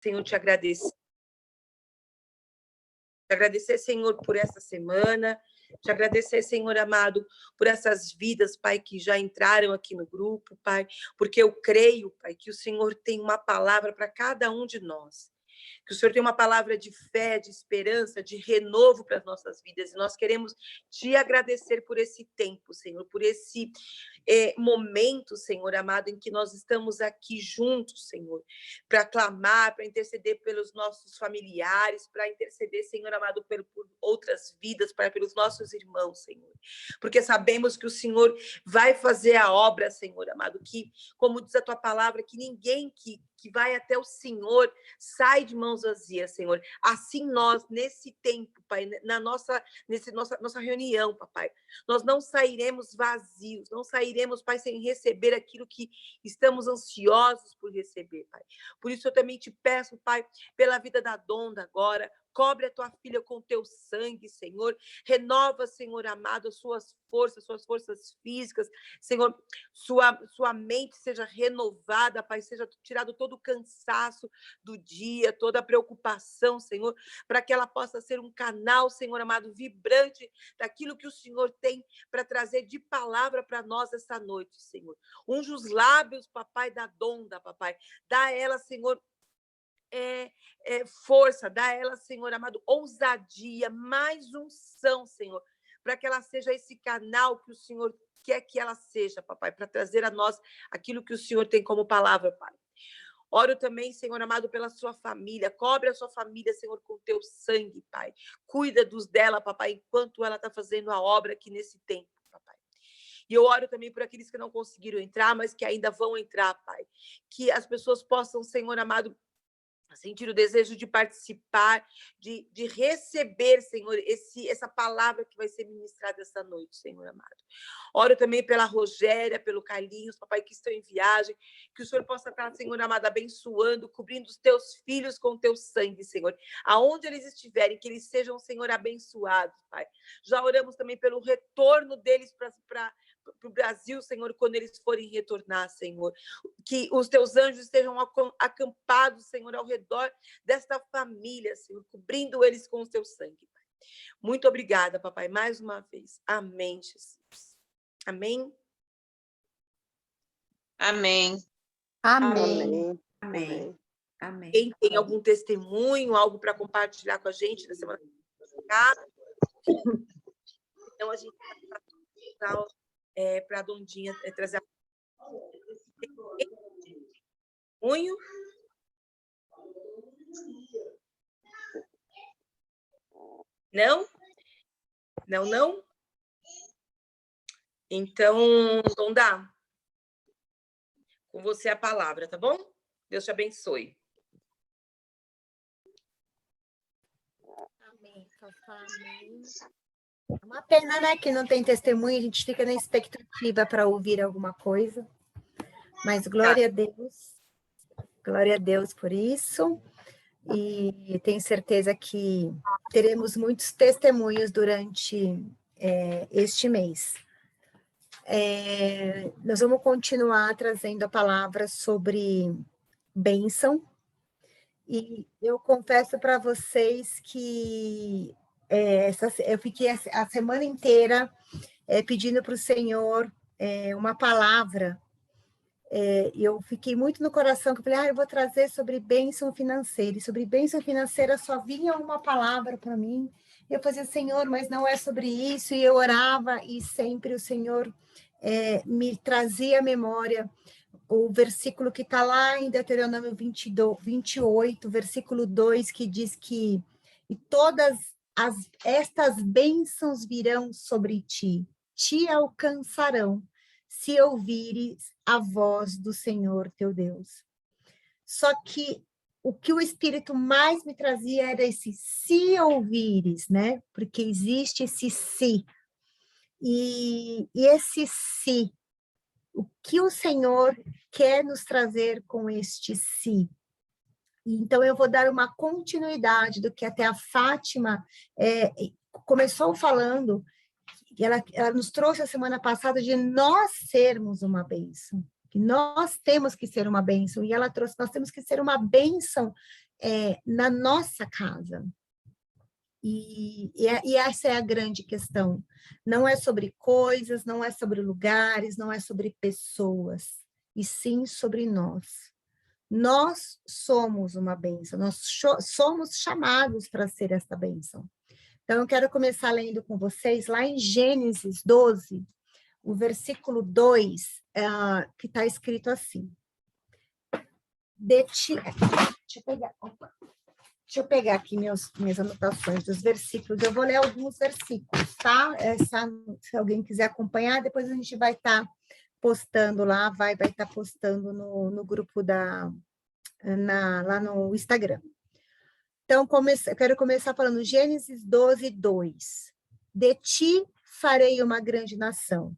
Senhor, te agradecer. Te agradecer, Senhor, por essa semana. Te agradecer, Senhor amado, por essas vidas, Pai, que já entraram aqui no grupo, Pai, porque eu creio, Pai, que o Senhor tem uma palavra para cada um de nós. Que o Senhor tem uma palavra de fé, de esperança, de renovo para as nossas vidas. E nós queremos te agradecer por esse tempo, Senhor, por esse momento, Senhor amado, em que nós estamos aqui juntos, Senhor, para clamar, para interceder pelos nossos familiares, para interceder, Senhor amado, por outras vidas, pelos nossos irmãos, Senhor. Porque sabemos que o Senhor vai fazer a obra, Senhor amado, que, como diz a tua palavra, que ninguém que vai até o Senhor sai de mãos vazias, Senhor. Assim nós, nesse tempo, Pai, nossa reunião, Papai, nós não sairemos vazios, não sairemos, Pai, sem receber aquilo que estamos ansiosos por receber, Pai. Por isso eu também te peço, Pai, pela vida da Donda agora, cobre a tua filha com teu sangue, Senhor. Renova, Senhor amado, suas forças físicas, Senhor. Sua mente seja renovada, Pai, seja tirado todo o cansaço do dia, toda a preocupação, Senhor, para que ela possa ser um canal, Senhor amado, vibrante daquilo que o Senhor tem para trazer de palavra para nós esta noite, Senhor. Unge os lábios, papai, da Donda, papai. Dá a ela, Senhor, força, dá a ela, Senhor amado, ousadia, mais unção, Senhor, para que ela seja esse canal que o Senhor quer que ela seja, papai, para trazer a nós aquilo que o Senhor tem como palavra, Pai. Oro também, Senhor amado, pela sua família. Cobre a sua família, Senhor, com teu sangue, Pai. Cuida dela, papai, enquanto ela está fazendo a obra aqui nesse tempo, papai. E eu oro também por aqueles que não conseguiram entrar, mas que ainda vão entrar, Pai. Que as pessoas possam, Senhor amado, sentir o desejo de participar, de receber, Senhor, essa palavra que vai ser ministrada essa noite, Senhor amado. Oro também pela Rogéria, pelo Carlinhos, papai, que estão em viagem, que o Senhor possa estar, Senhor amado, abençoando, cobrindo os teus filhos com teu sangue, Senhor. Aonde eles estiverem, que eles sejam, Senhor, abençoados, Pai. Já oramos também pelo retorno deles para o Brasil, Senhor, quando eles forem retornar, Senhor. Que os teus anjos estejam acampados, Senhor, ao redor desta família, Senhor, cobrindo eles com o teu sangue, Pai. Muito obrigada, papai, mais uma vez. Amém, Jesus. Amém? Amém. Amém. Amém. Amém. Quem tem algum testemunho, algo para compartilhar com a gente da semana passada? Então, a gente para a Dondinha trazer testemunho. Não? Não? Então, Donda, com você a palavra, tá bom? Deus te abençoe. Amém, Fafá, amém. É uma pena, né, que não tem testemunho, a gente fica na expectativa para ouvir alguma coisa. Mas glória a Deus por isso. E tenho certeza que teremos muitos testemunhos durante este mês. Nós vamos continuar trazendo a palavra sobre bênção. E eu confesso para vocês que eu fiquei a semana inteira pedindo para o Senhor uma palavra. E eu fiquei muito no coração, que eu falei, eu vou trazer sobre bênção financeira. E sobre bênção financeira só vinha uma palavra para mim. Eu fazia, Senhor, mas não é sobre isso. E eu orava e sempre o Senhor me trazia à memória o versículo que está lá em Deuteronômio 28, versículo 2, que diz que e todas estas bênçãos virão sobre ti, te alcançarão, se ouvires a voz do Senhor teu Deus. Só que o que o Espírito mais me trazia era esse se ouvires, né? Porque existe esse se. E esse se, o que o Senhor quer nos trazer com este si? Então, eu vou dar uma continuidade do que até a Fátima começou falando, ela nos trouxe a semana passada de nós sermos uma bênção, que nós temos que ser uma bênção, e ela trouxe, nós temos que ser uma bênção na nossa casa. E essa é a grande questão. Não é sobre coisas, não é sobre lugares, não é sobre pessoas, e sim sobre nós. Nós somos uma bênção, nós somos chamados para ser esta bênção. Então, eu quero começar lendo com vocês lá em Gênesis 12, o versículo 2, que está escrito assim. Deixa eu pegar aqui minhas anotações dos versículos. Eu vou ler alguns versículos, tá? Se alguém quiser acompanhar, depois a gente vai estar postando lá, vai estar postando no grupo lá no Instagram. Então, eu quero começar falando Gênesis 12, 2. De ti farei uma grande nação,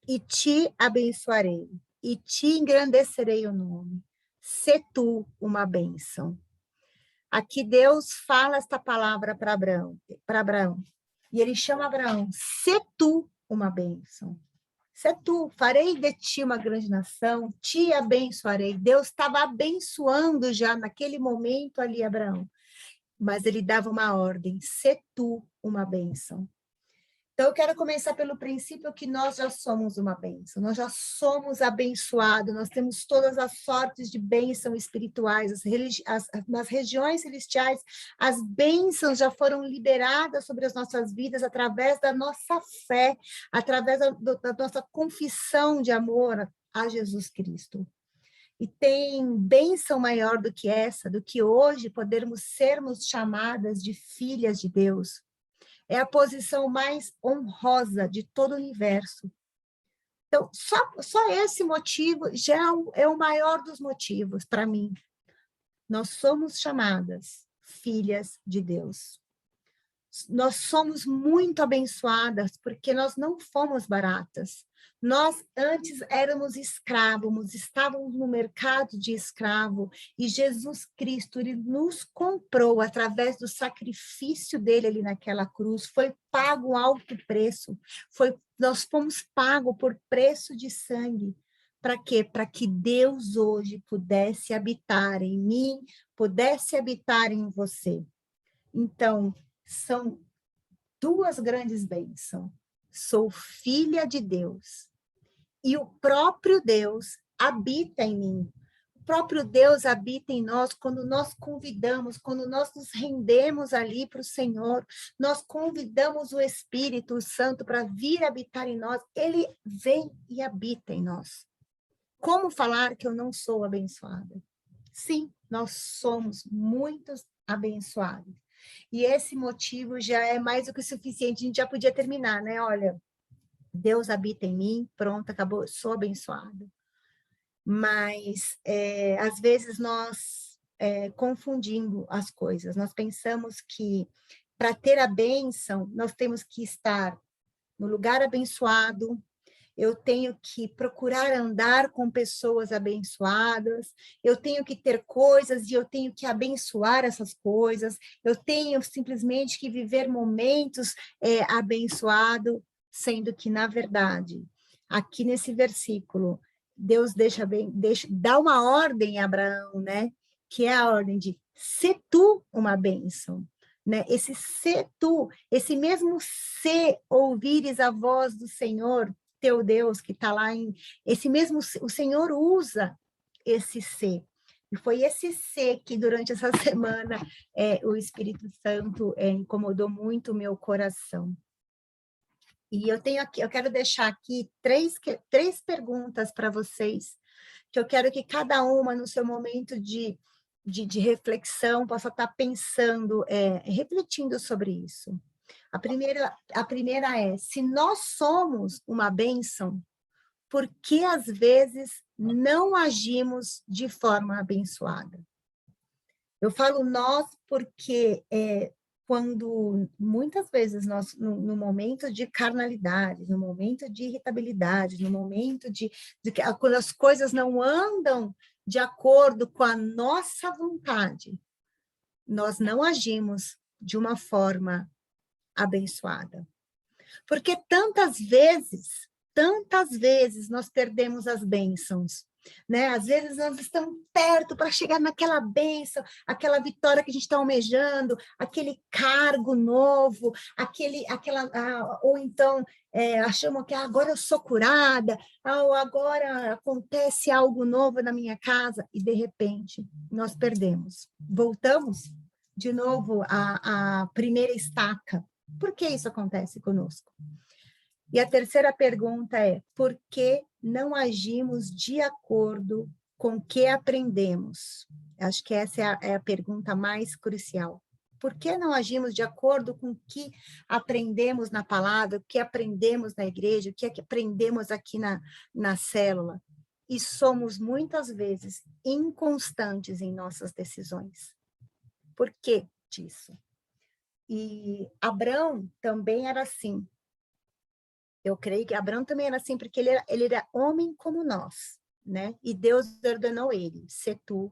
e te abençoarei, e te engrandecerei o nome. Sê tu uma bênção. Aqui Deus fala esta palavra para Abraão, e ele chama Abraão, sê tu uma bênção. Sê tu, farei de ti uma grande nação, te abençoarei. Deus estava abençoando já naquele momento ali Abraão, mas ele dava uma ordem, sê tu uma bênção. Então, eu quero começar pelo princípio que nós já somos uma bênção, nós já somos abençoados, nós temos todas as sortes de bênção espirituais, nas regiões celestiais, as bênçãos já foram liberadas sobre as nossas vidas através da nossa fé, através da nossa confissão de amor a Jesus Cristo. E tem bênção maior do que essa, do que hoje sermos chamadas de filhas de Deus. É a posição mais honrosa de todo o universo. Então, só esse motivo já é o maior dos motivos para mim. Nós somos chamadas filhas de Deus. Nós somos muito abençoadas porque nós não fomos baratas. Nós antes éramos escravos, estávamos no mercado de escravo, e Jesus Cristo, ele nos comprou através do sacrifício dele ali naquela cruz, foi pago um alto preço, nós fomos pagos por preço de sangue. Para quê? Para que Deus hoje pudesse habitar em mim, pudesse habitar em você. Então, são duas grandes bênçãos. Sou filha de Deus. E o próprio Deus habita em mim. O próprio Deus habita em nós quando nós convidamos, quando nós nos rendemos ali para o Senhor, nós convidamos o Espírito Santo para vir habitar em nós. Ele vem e habita em nós. Como falar que eu não sou abençoada? Sim, nós somos muito abençoados. E esse motivo já é mais do que suficiente. A gente já podia terminar, né? Olha, Deus habita em mim, pronto, acabou, sou abençoado. Mas, às vezes, nós confundindo as coisas. Nós pensamos que, para ter a bênção, nós temos que estar no lugar abençoado, eu tenho que procurar andar com pessoas abençoadas, eu tenho que ter coisas e eu tenho que abençoar essas coisas, eu tenho simplesmente que viver momentos abençoados, sendo que, na verdade, aqui nesse versículo, Deus dá uma ordem a Abraão, né? Que é a ordem de ser tu uma bênção. Né? Esse ser tu, esse mesmo ser, ouvires a voz do Senhor, teu Deus, que está lá o Senhor usa esse ser. E foi esse ser que, durante essa semana, o Espírito Santo incomodou muito o meu coração. E eu quero deixar aqui três perguntas para vocês, que eu quero que cada uma, no seu momento de reflexão, possa estar pensando, refletindo sobre isso. A primeira é, se nós somos uma bênção, por que às vezes não agimos de forma abençoada? Eu falo nós porque quando muitas vezes nós, no momento de carnalidade, no momento de irritabilidade, no momento quando as coisas não andam de acordo com a nossa vontade, nós não agimos de uma forma abençoada. Porque tantas vezes nós perdemos as bênçãos, né? Às vezes nós estamos perto para chegar naquela bênção, aquela vitória que a gente está almejando, aquele cargo novo, ou então achamos que agora eu sou curada, ou agora acontece algo novo na minha casa, e de repente nós perdemos. Voltamos de novo à primeira estaca. Por que isso acontece conosco? E a terceira pergunta é: por que não agimos de acordo com o que aprendemos? Acho que essa é a pergunta mais crucial. Por que não agimos de acordo com o que aprendemos na palavra, o que aprendemos na igreja, o que aprendemos aqui na célula? E somos, muitas vezes, inconstantes em nossas decisões. Por que disso? E Abraão também era assim. Eu creio que Abraão também era assim, porque ele era homem como nós, né? E Deus ordenou ele, ser tu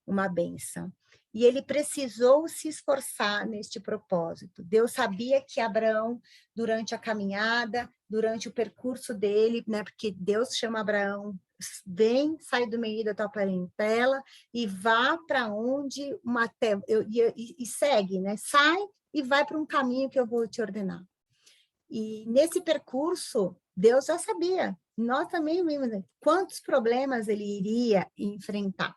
uma bênção. E ele precisou se esforçar neste propósito. Deus sabia que Abraão, durante a caminhada, durante o percurso dele, né? Porque Deus chama Abraão, vem, sai do meio da tua parentela e vá para onde e segue, né? Sai e vai para um caminho que eu vou te ordenar. E nesse percurso, Deus já sabia, nós também vimos, né, quantos problemas ele iria enfrentar.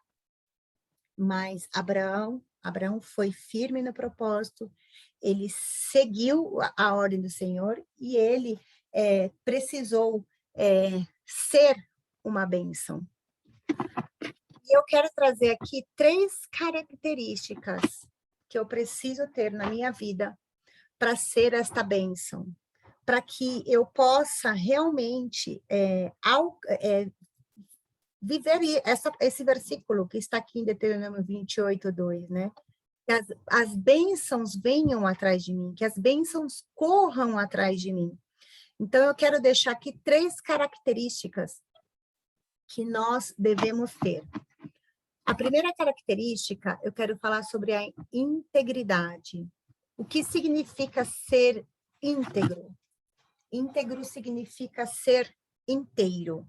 Mas Abraão foi firme no propósito, ele seguiu a ordem do Senhor e ele precisou ser uma bênção. E eu quero trazer aqui 3 características que eu preciso ter na minha vida para ser esta bênção, para que eu possa realmente viver esse versículo que está aqui em Deuteronômio 28:2, né? Que as bênçãos venham atrás de mim, que as bênçãos corram atrás de mim. Então, eu quero deixar aqui 3 características que nós devemos ter. A primeira característica, eu quero falar sobre a integridade. O que significa ser íntegro? Íntegro significa ser inteiro.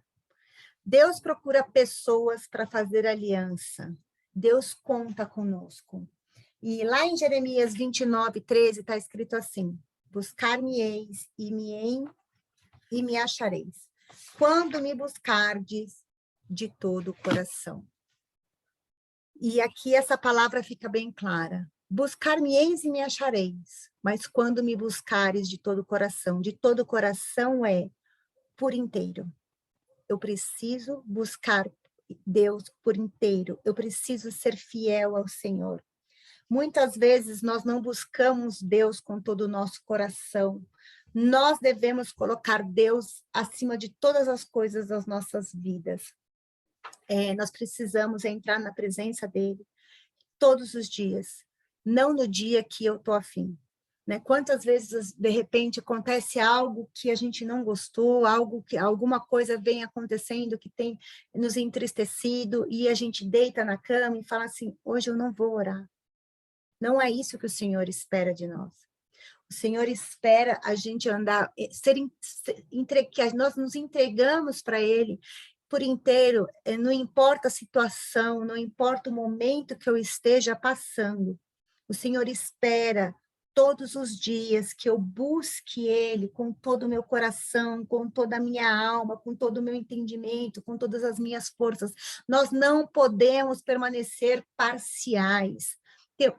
Deus procura pessoas para fazer aliança. Deus conta conosco. E lá em Jeremias 29:13 está escrito assim: buscar-me-eis e me achareis, quando me buscardes de todo o coração. E aqui essa palavra fica bem clara. Buscar-me-eis e me achareis, mas quando me buscares de todo o coração é por inteiro. Eu preciso buscar Deus por inteiro, eu preciso ser fiel ao Senhor. Muitas vezes nós não buscamos Deus com todo o nosso coração. Nós devemos colocar Deus acima de todas as coisas das nossas vidas. Nós precisamos entrar na presença dele todos os dias, não no dia que eu estou afim. Né? Quantas vezes, de repente, acontece algo que a gente não gostou, alguma coisa vem acontecendo que tem nos entristecido, e a gente deita na cama e fala assim: hoje eu não vou orar. Não é isso que o Senhor espera de nós. O Senhor espera a gente andar, que nós nos entregamos para Ele por inteiro, não importa a situação, não importa o momento que eu esteja passando. O Senhor espera todos os dias que eu busque Ele com todo o meu coração, com toda a minha alma, com todo o meu entendimento, com todas as minhas forças. Nós não podemos permanecer parciais.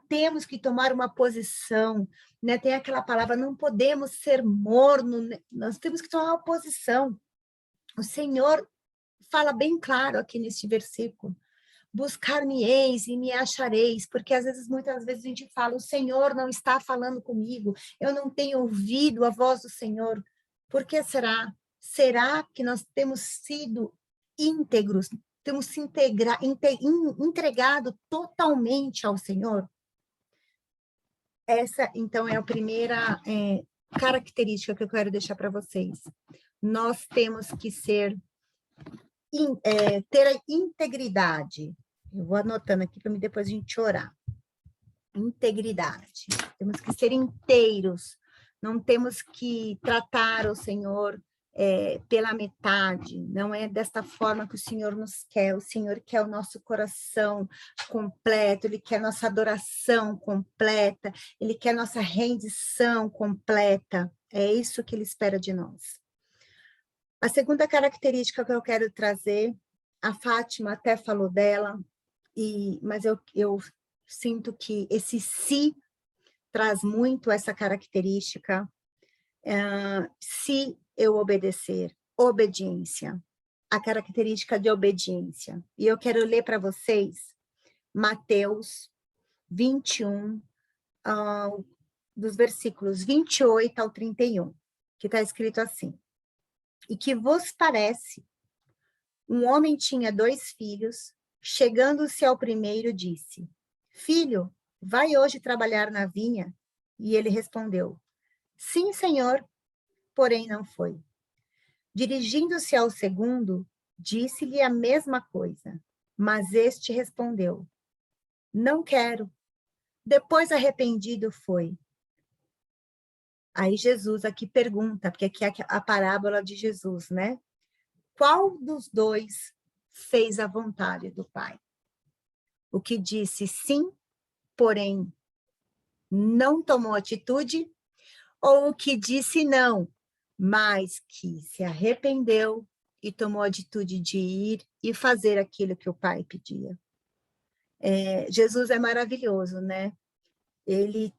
Temos que tomar uma posição, né? Tem aquela palavra, não podemos ser morno, né? Nós temos que tomar uma posição. O Senhor fala bem claro aqui neste versículo: buscar-me-eis e me achareis, porque muitas vezes a gente fala: o Senhor não está falando comigo, eu não tenho ouvido a voz do Senhor. Por que será? Será que nós temos sido íntegros, temos se entregado totalmente ao Senhor? Essa, então, é a primeira característica que eu quero deixar para vocês. Nós temos que ter a integridade. Eu vou anotando aqui para depois a gente orar. Integridade. Temos que ser inteiros. Não temos que tratar o Senhor pela metade, não é desta forma que o Senhor nos quer. O Senhor quer o nosso coração completo, Ele quer nossa adoração completa, Ele quer nossa rendição completa. É isso que Ele espera de nós. A segunda característica que eu quero trazer, a Fátima até falou dela, mas eu sinto que esse si traz muito essa característica. Se eu obedecer, obediência, a característica de obediência. E eu quero ler para vocês Mateus 21, dos versículos 28 ao 31, que está escrito assim: E que vos parece? Um homem tinha 2 filhos, chegando-se ao primeiro, disse: Filho, vai hoje trabalhar na vinha? E ele respondeu: Sim, senhor, porém não foi. Dirigindo-se ao segundo, disse-lhe a mesma coisa, mas este respondeu: Não quero. Depois arrependido foi. Aí Jesus aqui pergunta, porque aqui é a parábola de Jesus, né? Qual dos 2 fez a vontade do Pai? O que disse sim, porém não tomou atitude, ou o que disse não, mas que se arrependeu e tomou a atitude de ir e fazer aquilo que o Pai pedia? Jesus é maravilhoso, né? Ele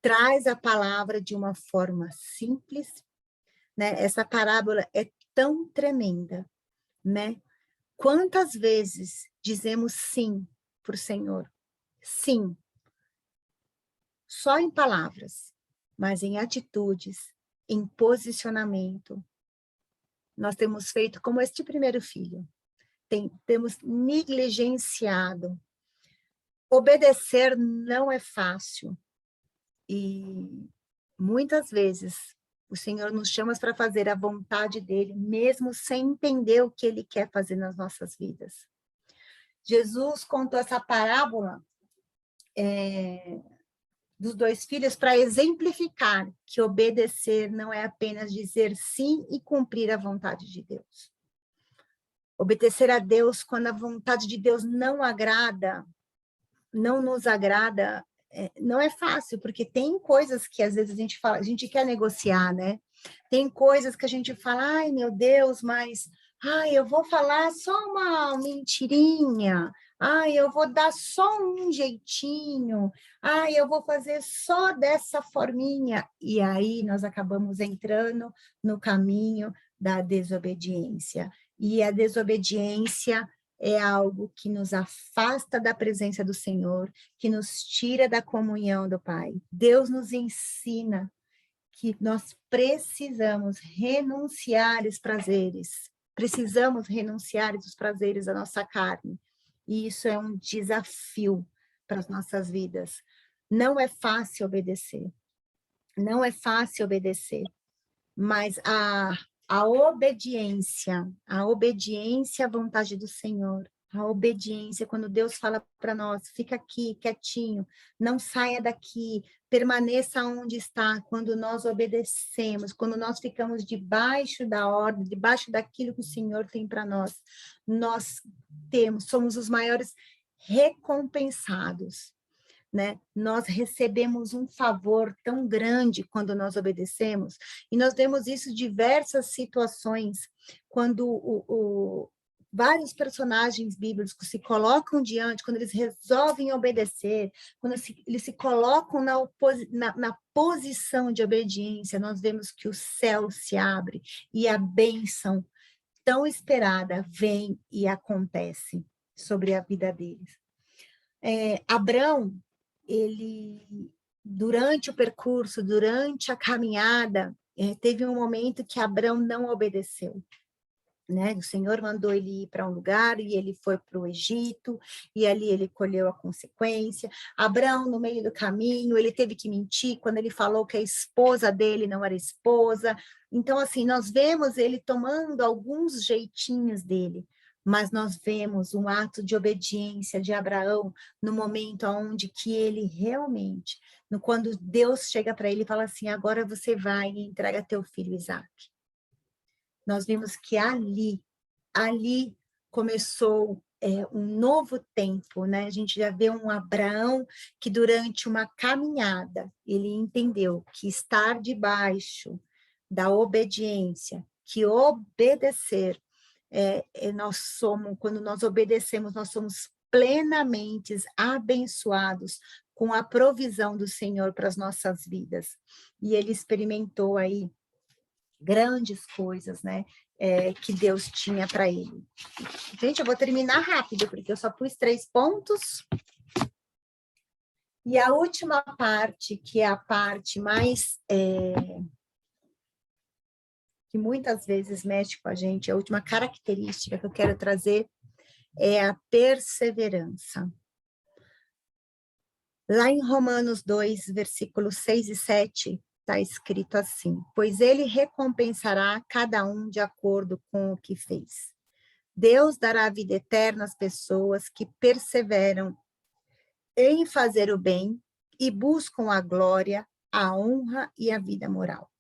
traz a palavra de uma forma simples, né? Essa parábola é tão tremenda, né? Quantas vezes dizemos sim para o Senhor? Sim. Só em palavras, mas em atitudes, em posicionamento. Nós temos feito como este primeiro filho. Temos negligenciado. Obedecer não é fácil. E muitas vezes o Senhor nos chama para fazer a vontade dele, mesmo sem entender o que ele quer fazer nas nossas vidas. Jesus contou essa parábola dos 2 filhos para exemplificar que obedecer não é apenas dizer sim e cumprir a vontade de Deus. Obedecer a Deus quando a vontade de Deus não agrada, não nos agrada, não é fácil, porque tem coisas que às vezes a gente fala, a gente quer negociar, né? Tem coisas que a gente fala, ai meu Deus, mas eu vou falar só uma mentirinha, eu vou dar só um jeitinho, eu vou fazer só dessa forminha. E aí nós acabamos entrando no caminho da desobediência. E a desobediência é algo que nos afasta da presença do Senhor, que nos tira da comunhão do Pai. Deus nos ensina que nós precisamos renunciar os prazeres, precisamos renunciar os prazeres da nossa carne. E isso é um desafio para as nossas vidas. Não é fácil obedecer. Não é fácil obedecer. Mas a obediência à vontade do Senhor, a obediência, quando Deus fala para nós, fica aqui, quietinho, não saia daqui, permaneça onde está, quando nós obedecemos, quando nós ficamos debaixo da ordem, debaixo daquilo que o Senhor tem para nós somos os maiores recompensados, né? Nós recebemos um favor tão grande quando nós obedecemos, e nós vemos isso em diversas situações, quando vários personagens bíblicos se colocam diante, quando eles resolvem obedecer, quando eles se colocam na posição de obediência, nós vemos que o céu se abre e a bênção tão esperada vem e acontece sobre a vida deles. Abrão, ele, durante o percurso, durante a caminhada, teve um momento que Abrão não obedeceu, né? O Senhor mandou ele ir para um lugar e ele foi para o Egito, e ali ele colheu a consequência. Abrão, no meio do caminho, ele teve que mentir quando ele falou que a esposa dele não era esposa. Então, assim, nós vemos ele tomando alguns jeitinhos dele, mas nós vemos um ato de obediência de Abraão no momento onde que ele realmente, quando Deus chega para ele e fala assim, agora você vai e entrega teu filho Isaque. Nós vimos que ali começou um novo tempo, né? A gente já vê um Abraão que durante uma caminhada, ele entendeu que estar debaixo da obediência, que obedecer, quando nós obedecemos, nós somos plenamente abençoados com a provisão do Senhor para as nossas vidas. E ele experimentou aí grandes coisas, né, que Deus tinha para ele. Gente, eu vou terminar rápido, porque eu só pus 3 pontos. E a última parte, que é a parte mais... que muitas vezes mexe com a gente, a última característica que eu quero trazer é a perseverança. Lá em Romanos 2, versículos 6 e 7, está escrito assim, pois ele recompensará cada um de acordo com o que fez. Deus dará vida eterna às pessoas que perseveram em fazer o bem e buscam a glória, a honra e a vida moral.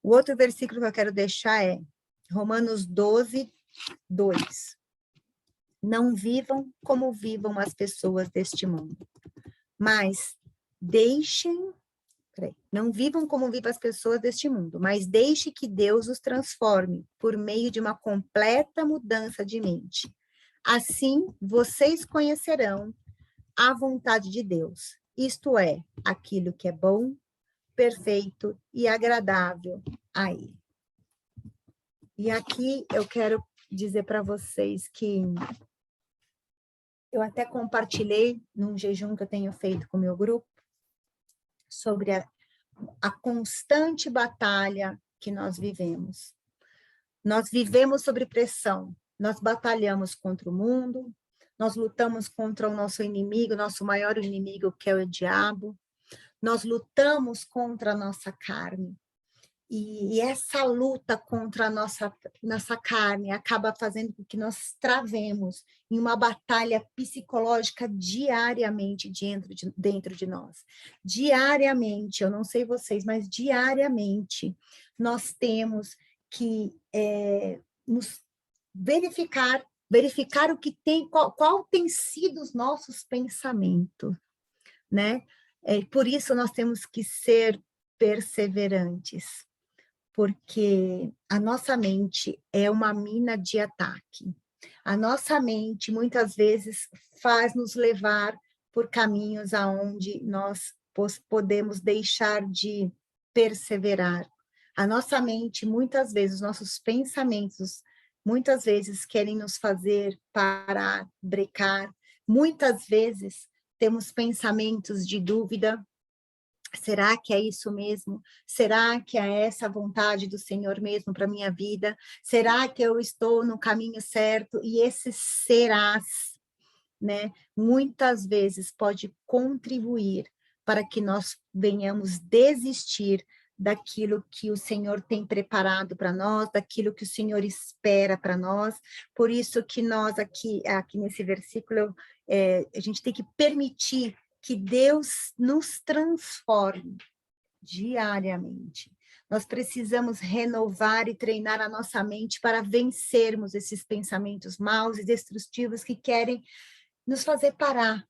O outro versículo que eu quero deixar é Romanos 12, 2. Não vivam como vivam as pessoas deste mundo, mas não vivam como vivem as pessoas deste mundo, mas deixe que Deus os transforme por meio de uma completa mudança de mente. Assim, vocês conhecerão a vontade de Deus, isto é, aquilo que é bom, perfeito e agradável a Ele. E aqui eu quero dizer para vocês que eu até compartilhei num jejum que eu tenho feito com o meu grupo sobre a constante batalha que nós vivemos. Nós vivemos sob pressão, nós batalhamos contra o mundo, nós lutamos contra o nosso inimigo, nosso maior inimigo, que é o diabo, nós lutamos contra a nossa carne. E essa luta contra a nossa carne acaba fazendo com que nós travemos em uma batalha psicológica diariamente dentro de nós. Diariamente, eu não sei vocês, mas diariamente nós temos que nos verificar o que tem, qual tem sido os nossos pensamentos, né? Por isso nós temos que ser perseverantes, porque a nossa mente é uma mina de ataque. A nossa mente, muitas vezes, faz nos levar por caminhos aonde nós podemos deixar de perseverar. A nossa mente, muitas vezes, os nossos pensamentos, muitas vezes querem nos fazer parar, brecar. Muitas vezes temos pensamentos de dúvida. Será que é isso mesmo? Será que é essa a vontade do Senhor mesmo para a minha vida? Será que eu estou no caminho certo? E esses serás, né, muitas vezes pode contribuir para que nós venhamos desistir daquilo que o Senhor tem preparado para nós, daquilo que o Senhor espera para nós. Por isso que nós aqui nesse versículo, a gente tem que permitir que Deus nos transforme diariamente. Nós precisamos renovar e treinar a nossa mente para vencermos esses pensamentos maus e destrutivos que querem nos fazer parar.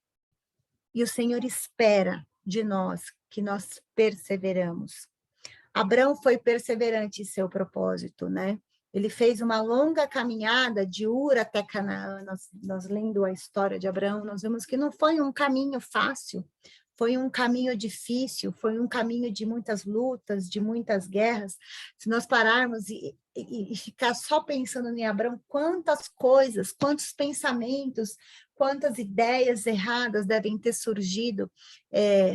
E o Senhor espera de nós que nós perseveramos. Abraão foi perseverante em seu propósito, né? Ele fez uma longa caminhada de Ur até Canaã. Nós lendo a história de Abraão, nós vemos que não foi um caminho fácil, foi um caminho difícil, foi um caminho de muitas lutas, de muitas guerras. Se nós pararmos e ficar só pensando em Abraão, quantas coisas, quantos pensamentos, quantas ideias erradas devem ter surgido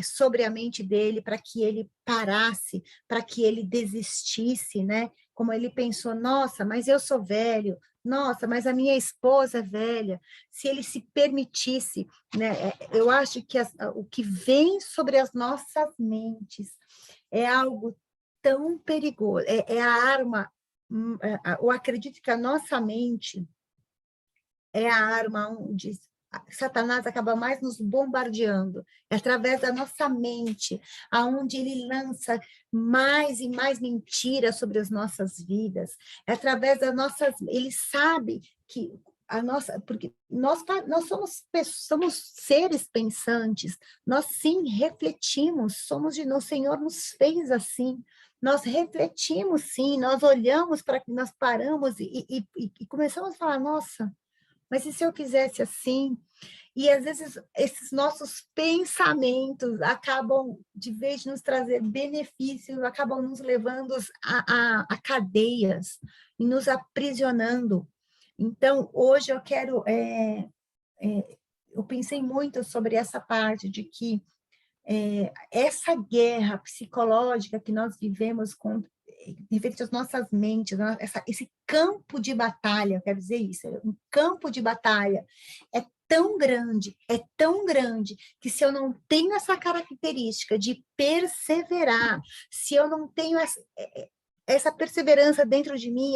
sobre a mente dele para que ele parasse, para que ele desistisse, né? Como ele pensou, nossa, mas eu sou velho, nossa, mas a minha esposa é velha. Se ele se permitisse, né? Eu acho que o que vem sobre as nossas mentes é algo tão perigoso, é a arma. Eu acredito que a nossa mente é a arma onde Satanás acaba mais nos bombardeando, é através da nossa mente, aonde ele lança mais e mais mentiras sobre as nossas vidas, é através das nossas, ele sabe que a nossa, porque nós somos seres pensantes, nós sim refletimos, o Senhor nos fez assim, nós refletimos sim, nós olhamos para que nós paramos e começamos a falar, nossa, mas e se eu fizesse assim? E às vezes esses nossos pensamentos acabam, de vez de nos trazer benefícios, acabam nos levando a cadeias e nos aprisionando. Então, hoje eu quero... eu pensei muito sobre essa parte de que essa guerra psicológica que nós vivemos com referente às nossas mentes, esse campo de batalha, quero dizer isso, um campo de batalha é tão grande, que se eu não tenho essa característica de perseverar, se eu não tenho essa perseverança dentro de mim,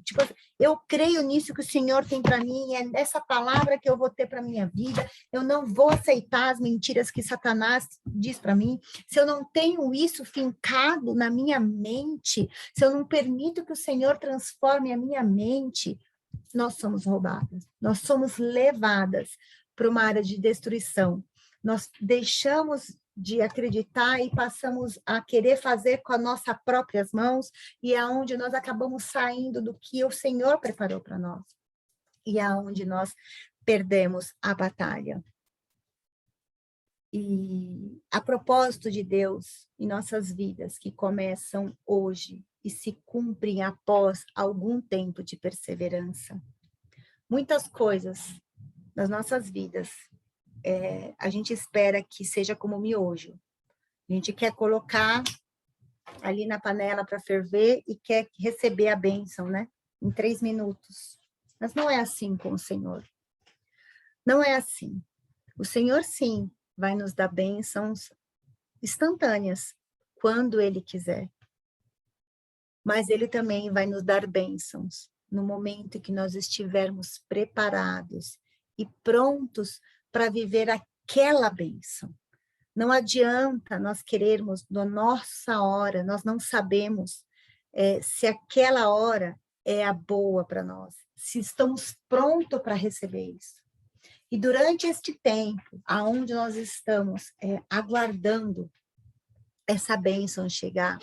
tipo, eu creio nisso que o Senhor tem para mim, é essa palavra que eu vou ter para a minha vida, eu não vou aceitar as mentiras que Satanás diz para mim, se eu não tenho isso fincado na minha mente, se eu não permito que o Senhor transforme a minha mente, nós somos roubadas, nós somos levadas para uma área de destruição, nós deixamos de acreditar e passamos a querer fazer com as nossas próprias mãos, e é onde nós acabamos saindo do que o Senhor preparou para nós, e é onde nós perdemos a batalha. E a propósito de Deus em nossas vidas, que começam hoje e se cumprem após algum tempo de perseverança. Muitas coisas nas nossas vidas, a gente espera que seja como miojo. A gente quer colocar ali na panela para ferver e quer receber a bênção, né? Em 3 minutos. Mas não é assim com o Senhor. Não é assim. O Senhor, sim, vai nos dar bênçãos instantâneas, quando Ele quiser. Mas Ele também vai nos dar bênçãos no momento em que nós estivermos preparados e prontos para viver aquela bênção. Não adianta nós querermos na nossa hora, nós não sabemos se aquela hora é a boa para nós, se estamos prontos para receber isso. E durante este tempo, aonde nós estamos aguardando essa bênção chegar,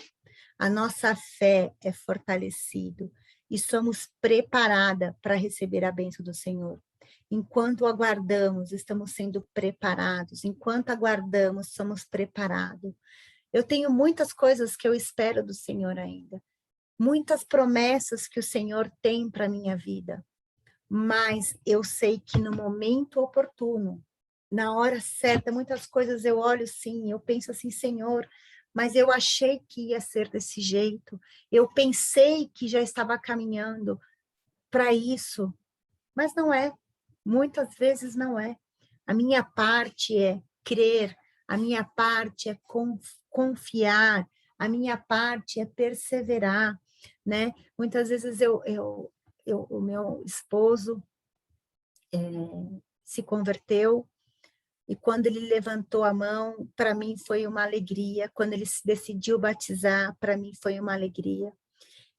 a nossa fé é fortalecida e somos preparadas para receber a bênção do Senhor. Enquanto aguardamos, estamos sendo preparados. Enquanto aguardamos, somos preparados. Eu tenho muitas coisas que eu espero do Senhor ainda. Muitas promessas que o Senhor tem para a minha vida. Mas eu sei que no momento oportuno, na hora certa, muitas coisas eu olho sim, eu penso assim, Senhor, mas eu achei que ia ser desse jeito. Eu pensei que já estava caminhando para isso, mas não é. Muitas vezes não é. A minha parte é crer, a minha parte é confiar, a minha parte é perseverar, né? Muitas vezes o meu esposo se converteu, e quando ele levantou a mão, para mim foi uma alegria. Quando ele se decidiu batizar, para mim foi uma alegria.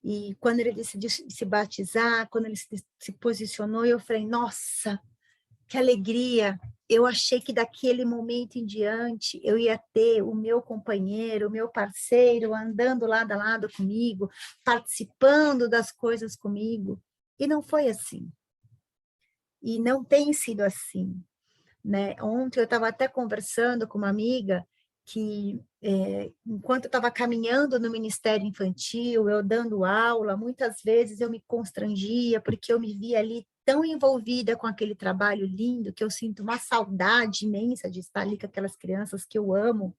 E quando ele decidiu se batizar, quando ele se posicionou, eu falei, nossa, que alegria! Eu achei que daquele momento em diante eu ia ter o meu companheiro, o meu parceiro andando lado a lado comigo, participando das coisas comigo. E não foi assim. E não tem sido assim, né? Ontem eu estava até conversando com uma amiga que, enquanto eu estava caminhando no Ministério Infantil, eu dando aula, muitas vezes eu me constrangia, porque eu me via ali tão envolvida com aquele trabalho lindo, que eu sinto uma saudade imensa de estar ali com aquelas crianças que eu amo.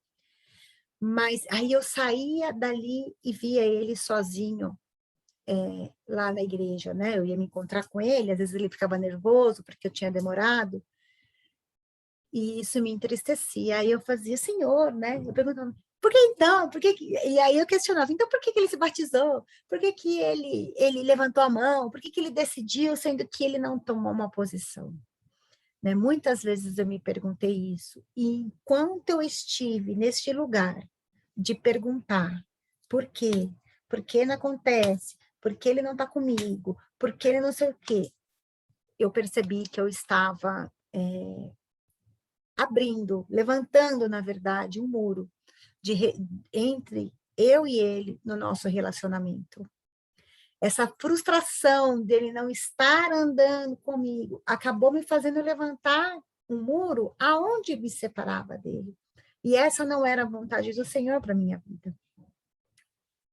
Mas aí eu saía dali e via ele sozinho, lá na igreja, né? Eu ia me encontrar com ele, às vezes ele ficava nervoso, porque eu tinha demorado, e isso me entristecia. Aí eu fazia, Senhor, né? Eu perguntava, Por que então? E aí eu questionava, então por que ele se batizou? Por que ele levantou a mão? Por que ele decidiu, sendo que ele não tomou uma posição? Né? Muitas vezes eu me perguntei isso. E enquanto eu estive neste lugar de perguntar por quê? Por que não acontece? Por que ele não está comigo? Por que ele não sei o quê? Eu percebi que eu estava abrindo, levantando, na verdade, um muro entre eu e ele no nosso relacionamento. Essa frustração dele não estar andando comigo acabou me fazendo levantar um muro aonde me separava dele. E essa não era a vontade do Senhor para minha vida.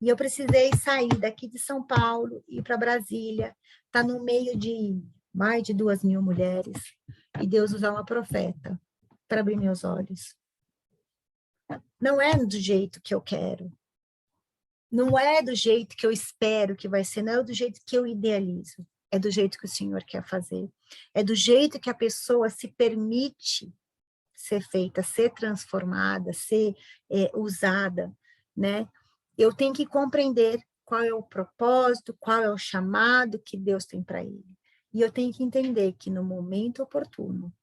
E eu precisei sair daqui de São Paulo, ir para Brasília, estar no meio de mais de 2.000 mulheres, e Deus usar uma profeta para abrir meus olhos. Não é do jeito que eu quero. Não é do jeito que eu espero que vai ser, não é do jeito que eu idealizo. É do jeito que o Senhor quer fazer. É do jeito que a pessoa se permite ser feita, ser transformada, ser usada, né? Eu tenho que compreender qual é o propósito, qual é o chamado que Deus tem para ele. E eu tenho que entender que no momento oportuno,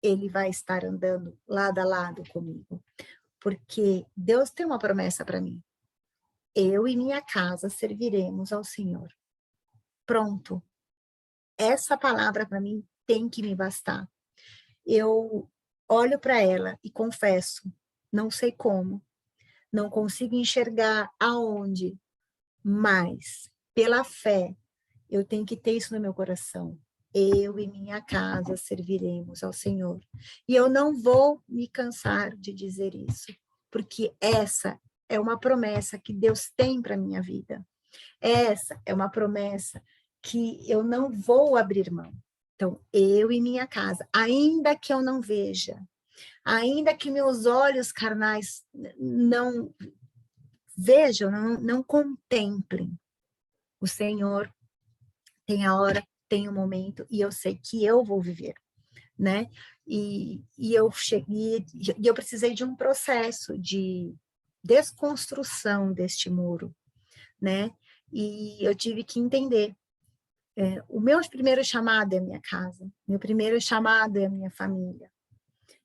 ele vai estar andando lado a lado comigo. Porque Deus tem uma promessa para mim. Eu e minha casa serviremos ao Senhor. Pronto. Essa palavra para mim tem que me bastar. Eu olho para ela e confesso, não sei como, não consigo enxergar aonde, mas pela fé eu tenho que ter isso no meu coração. Eu e minha casa serviremos ao Senhor. E eu não vou me cansar de dizer isso, porque essa é uma promessa que Deus tem para a minha vida. Essa é uma promessa que eu não vou abrir mão. Então, eu e minha casa, ainda que eu não veja, ainda que meus olhos carnais não vejam, não contemplem, o Senhor tem a hora, tem o momento, e eu sei que eu vou viver, né? E eu cheguei, e eu precisei de um processo de desconstrução deste muro, né? E eu tive que entender, o meu primeiro chamado é a minha casa, meu primeiro chamado é a minha família.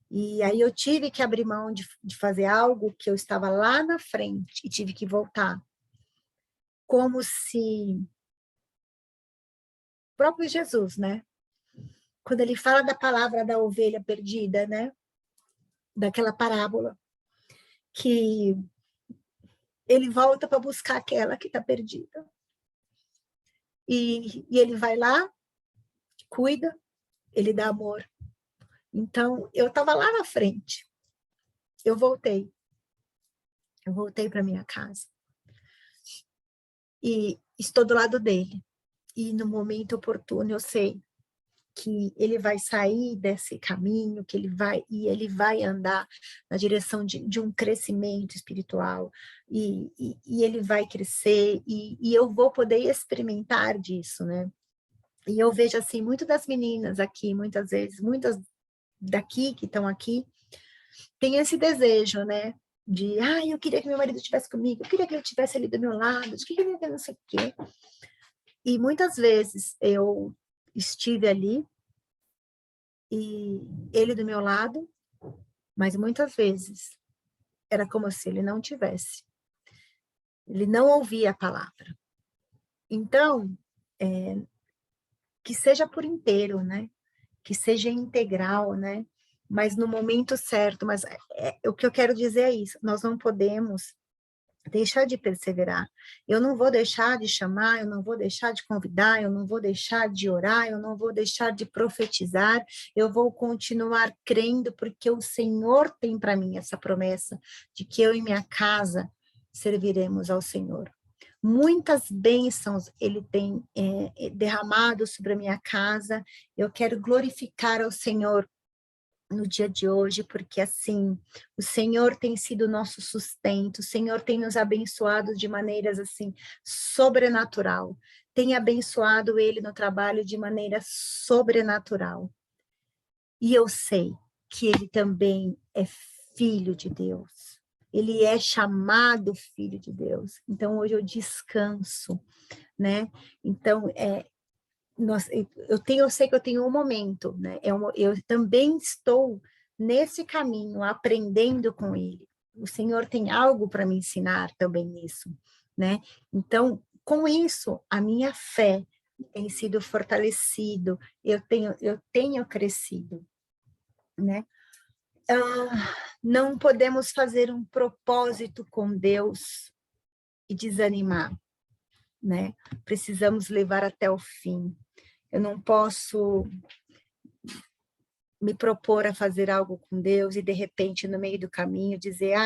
E aí eu tive que abrir mão de fazer algo que eu estava lá na frente e tive que voltar. Como se o próprio Jesus, né? Quando ele fala da palavra da ovelha perdida, né? Daquela parábola, que ele volta para buscar aquela que está perdida. E ele vai lá, cuida, ele dá amor. Então, eu estava lá na frente. Eu voltei para minha casa. E estou do lado dele. E no momento oportuno eu sei que ele vai sair desse caminho, que ele vai andar na direção de um crescimento espiritual, e ele vai crescer, e eu vou poder experimentar disso, né? E eu vejo, assim, muitas das meninas aqui, muitas vezes, muitas daqui que estão aqui, tem esse desejo, né? De, eu queria que meu marido estivesse comigo, eu queria que ele estivesse ali do meu lado, eu queria que não sei o quê. E muitas vezes eu estive ali e ele do meu lado, mas muitas vezes era como se ele não tivesse. Ele não ouvia a palavra. Então, que seja por inteiro, né? Que seja integral, né? Mas no momento certo. Mas o que eu quero dizer é isso. Nós não podemos deixar de perseverar. Eu não vou deixar de chamar, eu não vou deixar de convidar, eu não vou deixar de orar, eu não vou deixar de profetizar, eu vou continuar crendo, porque o Senhor tem para mim essa promessa de que eu e minha casa serviremos ao Senhor. Muitas bênçãos ele tem derramado sobre a minha casa, eu quero glorificar ao Senhor no dia de hoje, porque assim, o Senhor tem sido nosso sustento, o Senhor tem nos abençoado de maneiras assim, sobrenatural, tem abençoado ele no trabalho de maneira sobrenatural, e eu sei que ele também é filho de Deus, ele é chamado filho de Deus. Então, hoje eu descanso, né? Então, eu sei que eu tenho um momento, né? Eu também estou nesse caminho, aprendendo com ele. O Senhor tem algo para me ensinar também nisso, né? Então, com isso, a minha fé tem sido fortalecido, eu tenho crescido, né? Não podemos fazer um propósito com Deus e desanimar, né? Precisamos levar até o fim. Eu não posso me propor a fazer algo com Deus e, de repente, no meio do caminho, dizer,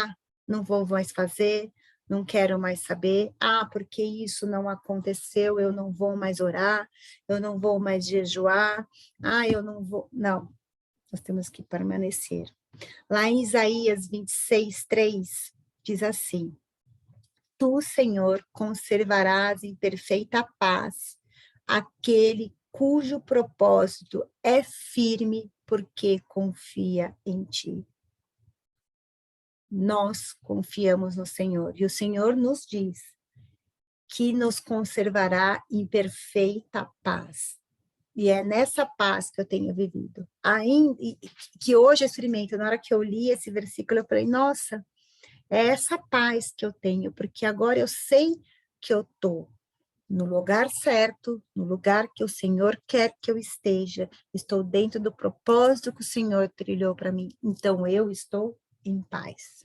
não vou mais fazer, não quero mais saber, porque isso não aconteceu, eu não vou mais orar, eu não vou mais jejuar, eu não vou... Não, nós temos que permanecer. Lá em Isaías 26:3, diz assim, Tu, Senhor, conservarás em perfeita paz aquele cujo propósito é firme porque confia em ti. Nós confiamos no Senhor e o Senhor nos diz que nos conservará em perfeita paz. E é nessa paz que eu tenho vivido. Que hoje eu experimento, na hora que eu li esse versículo, eu falei, nossa, é essa paz que eu tenho, porque agora eu sei que eu estou no lugar certo, no lugar que o Senhor quer que eu esteja, estou dentro do propósito que o Senhor trilhou para mim, então eu estou em paz.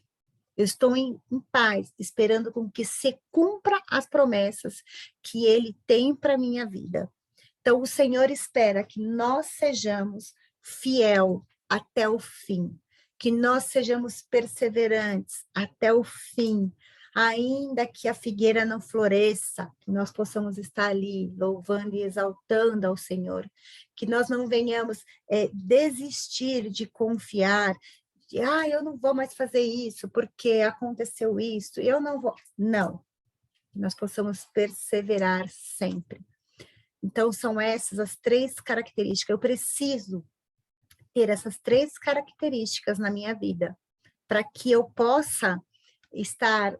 Eu estou em paz, esperando com que se cumpra as promessas que Ele tem para a minha vida. Então, o Senhor espera que nós sejamos fiel até o fim, que nós sejamos perseverantes até o fim, ainda que a figueira não floresça, que nós possamos estar ali louvando e exaltando ao Senhor, que nós não venhamos desistir de confiar, de, eu não vou mais fazer isso, porque aconteceu isso, eu não vou. Não, que nós possamos perseverar sempre. Então, são essas as 3 características. Eu preciso ter essas 3 características na minha vida, para que eu possa estar,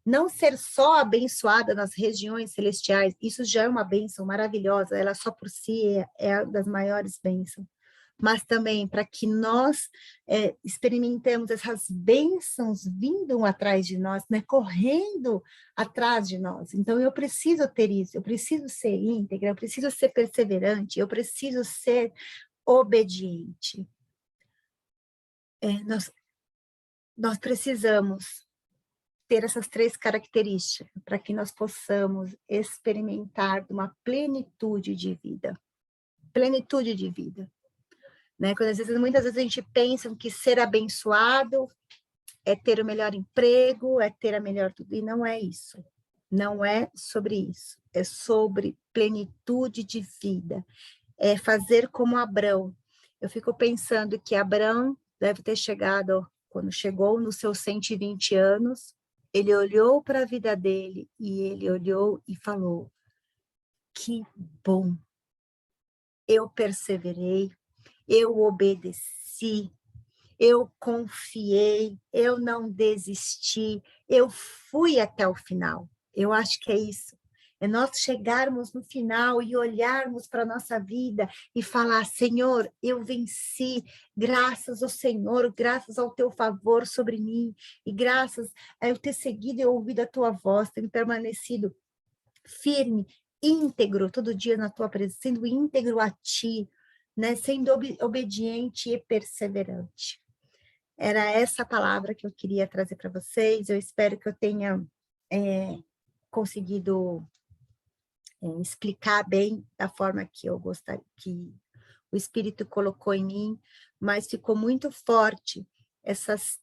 não ser só abençoada nas regiões celestiais, isso já é uma bênção maravilhosa, ela só por si é das maiores bênçãos, mas também para que nós experimentemos essas bênçãos vindo atrás de nós, né, correndo atrás de nós. Então, eu preciso ter isso, eu preciso ser íntegra, eu preciso ser perseverante, eu preciso ser obediente. Nós precisamos ter essas 3 características para que nós possamos experimentar uma plenitude de vida. Plenitude de vida. Né? Quando muitas vezes a gente pensa que ser abençoado é ter o melhor emprego, é ter a melhor tudo, e não é isso. Não é sobre isso. É sobre plenitude de vida. É fazer como Abrão. Eu fico pensando que Abrão deve ter chegado, quando chegou nos seus 120 anos, ele olhou para a vida dele e ele olhou e falou, que bom, eu perseverei, eu obedeci, eu confiei, eu não desisti, eu fui até o final. Eu acho que é isso. É nós chegarmos no final e olharmos para a nossa vida e falar, Senhor, eu venci, graças ao Senhor, graças ao teu favor sobre mim, e graças a eu ter seguido e ouvido a tua voz, ter permanecido firme, íntegro, todo dia na tua presença, sendo íntegro a ti, né? Sendo obediente e perseverante. Era essa palavra que eu queria trazer para vocês. Eu espero que eu tenha conseguido explicar bem da forma que eu gostaria, que o Espírito colocou em mim, mas ficou muito forte essas